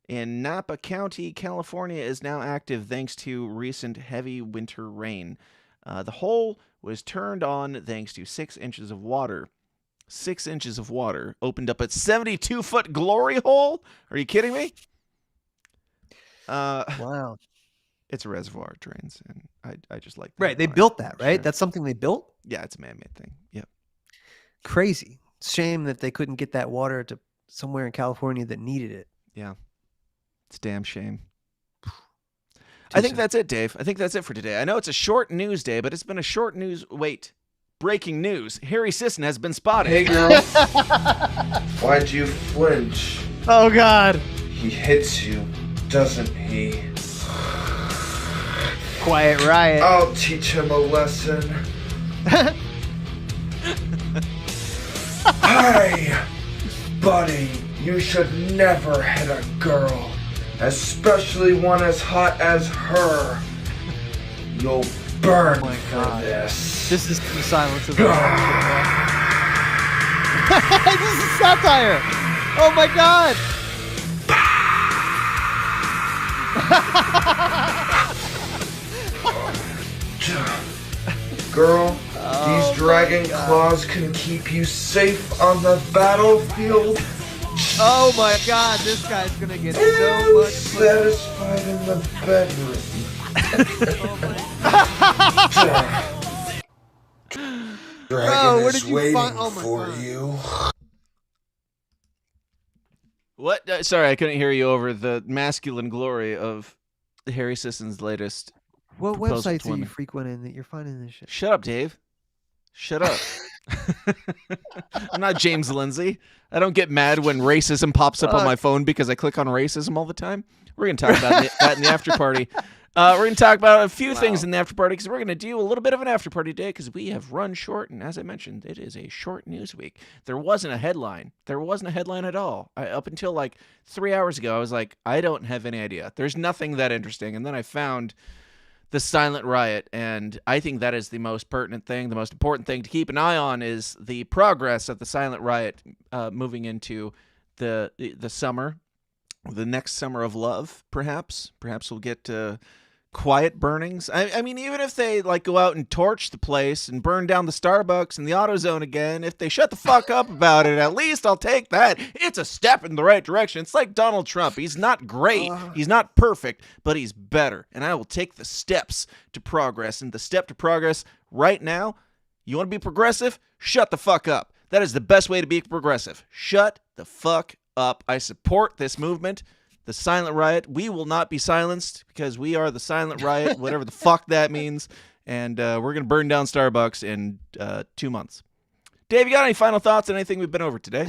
in Napa County, California, is now active thanks to recent heavy winter rain. The hole was turned on thanks to 6 inches of water. 6 inches of water opened up a 72-foot glory hole? Are you kidding me? Wow. It's a reservoir, drains, and I just like that. Right, they built that, right? That's something they built? Yeah, it's a man-made thing. Yep. Crazy. Shame that they couldn't get that water to somewhere in California that needed it. Yeah. It's a damn shame. I think that's it, Dave. I think that's it for today. I know it's a short news day, but it's been a short news. Wait. Breaking news. Harry Sisson has been spotted. Hey, girl. Why'd you flinch? Oh, God. He hits you, doesn't he? Quiet Riot. I'll teach him a lesson. Hey, buddy, you should never hit a girl, especially one as hot as her. You'll burn for this. This is the silence of the This is satire. Oh my God. Girl, these dragon claws can keep you safe on the battlefield. Oh my God, this guy's gonna get so much satisfied in the bedroom. Dragon is waiting for you. What? Sorry, I couldn't hear you over the masculine glory of Harry Sisson's latest. What proposal websites to are you women. frequenting that you're finding this shit? Shut up, Dave. Shut up. I'm not James Lindsay. I don't get mad when racism pops up on my phone because I click on racism all the time. We're going to talk about that in the after party. We're going to talk about a few things in the after party because we're going to do a little bit of an after party day because we have run short. And as I mentioned, it is a short news week. There wasn't a headline. There wasn't a headline at all. Up until like 3 hours ago, I was like, I don't have any idea. There's nothing that interesting. And then I found the silent riot, and I think that is the most pertinent thing. The most important thing to keep an eye on is the progress of the silent riot moving into the summer, the next summer of love, perhaps. Perhaps we'll get quiet burnings. I mean, even if they like go out and torch the place and burn down the Starbucks and the AutoZone again, if they shut the fuck up about it, at least I'll take that. It's a step in the right direction. It's like Donald Trump. He's not great. He's not perfect, but he's better. And I will take the steps to progress. And the step to progress right now, you want to be progressive? Shut the fuck up. That is the best way to be progressive. Shut the fuck up. I support this movement. The Silent Riot. We will not be silenced because we are the Silent Riot, whatever the fuck that means. And we're going to burn down Starbucks in 2 months. Dave, you got any final thoughts on anything we've been over today?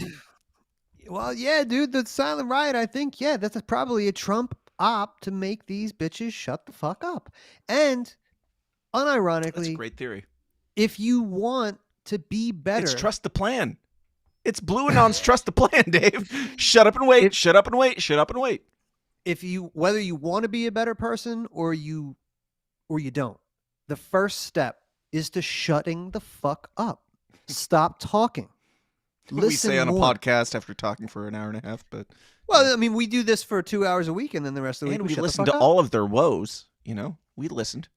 Well, yeah, dude, the Silent Riot, I think, yeah, that's probably a Trump op to make these bitches shut the fuck up. And unironically, that's a great theory. If you want to be better, it's trust the plan. It's Blue Anon's trust the plan, Dave. Shut up and wait. Shut up and wait. Shut up and wait. Whether you want to be a better person or you don't, the first step is to shutting the fuck up. Stop talking. Listen we say on more. A podcast after talking for an hour and a half, but well, I mean, we do this for 2 hours a week, and then the rest of the week we listen to all of their woes. You know, we listened.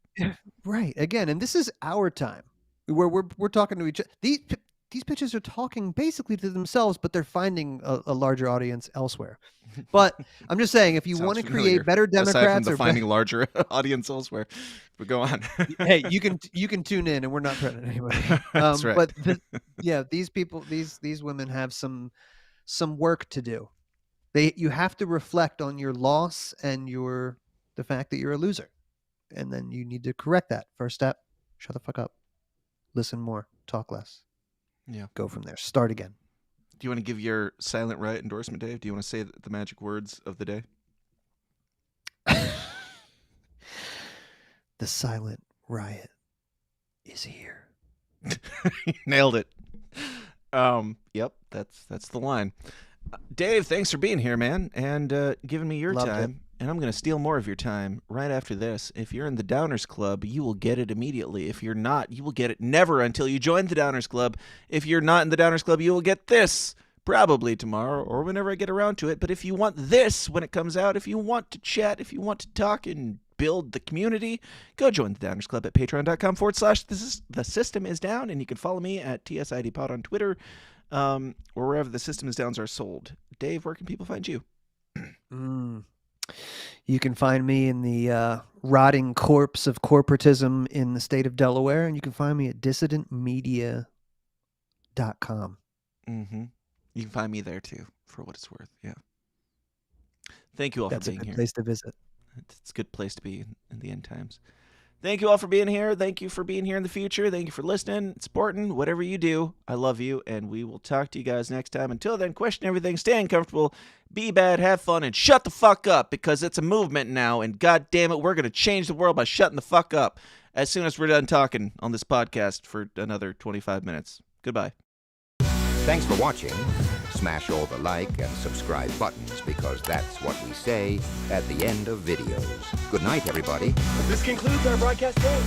Right. Again, and this is our time where we're talking to each other. These bitches are talking basically to themselves, but they're finding a larger audience elsewhere. But I'm just saying, if you want to create better Democrats, aside from the finding larger audience elsewhere, but go on. Hey, you can tune in, and we're not threatening anybody. That's right. But these people, these women have some work to do. You have to reflect on your loss and the fact that you're a loser, and then you need to correct that. First step: shut the fuck up, listen more, talk less. Yeah. Go from there. Start again. Do you want to give your Silent Riot endorsement, Dave? Do you want to say the magic words of the day? The Silent Riot is here. Nailed it. Yep, that's the line. Dave, thanks for being here, man, and giving me your Loved time. it. And I'm going to steal more of your time right after this. If you're in the Downers Club, you will get it immediately. If you're not, you will get it never until you join the Downers Club. If you're not in the Downers Club, you will get this probably tomorrow or whenever I get around to it. But if you want this when it comes out, if you want to chat, if you want to talk and build the community, go join the Downers Club at patreon.com/the system is down. And you can follow me at TSIDpod on Twitter or wherever the system is downs are sold. Dave, where can people find you? You can find me in the rotting corpse of corporatism in the state of Delaware, and you can find me at dissidentmedia.com. Mm-hmm. You can find me there, too, for what it's worth. Yeah. Thank you all That's for being a good here. place to visit. It's a good place to be in the end times. Thank you all for being here. Thank you for being here in the future. Thank you for listening, supporting, whatever you do. I love you, and we will talk to you guys next time. Until then, question everything, stay uncomfortable, be bad, have fun, and shut the fuck up, because it's a movement now, and god damn it, we're going to change the world by shutting the fuck up as soon as we're done talking on this podcast for another 25 minutes. Goodbye. Thanks for watching. Smash all the like and subscribe buttons, because that's what we say at the end of videos. Good night, everybody. This concludes our broadcast day.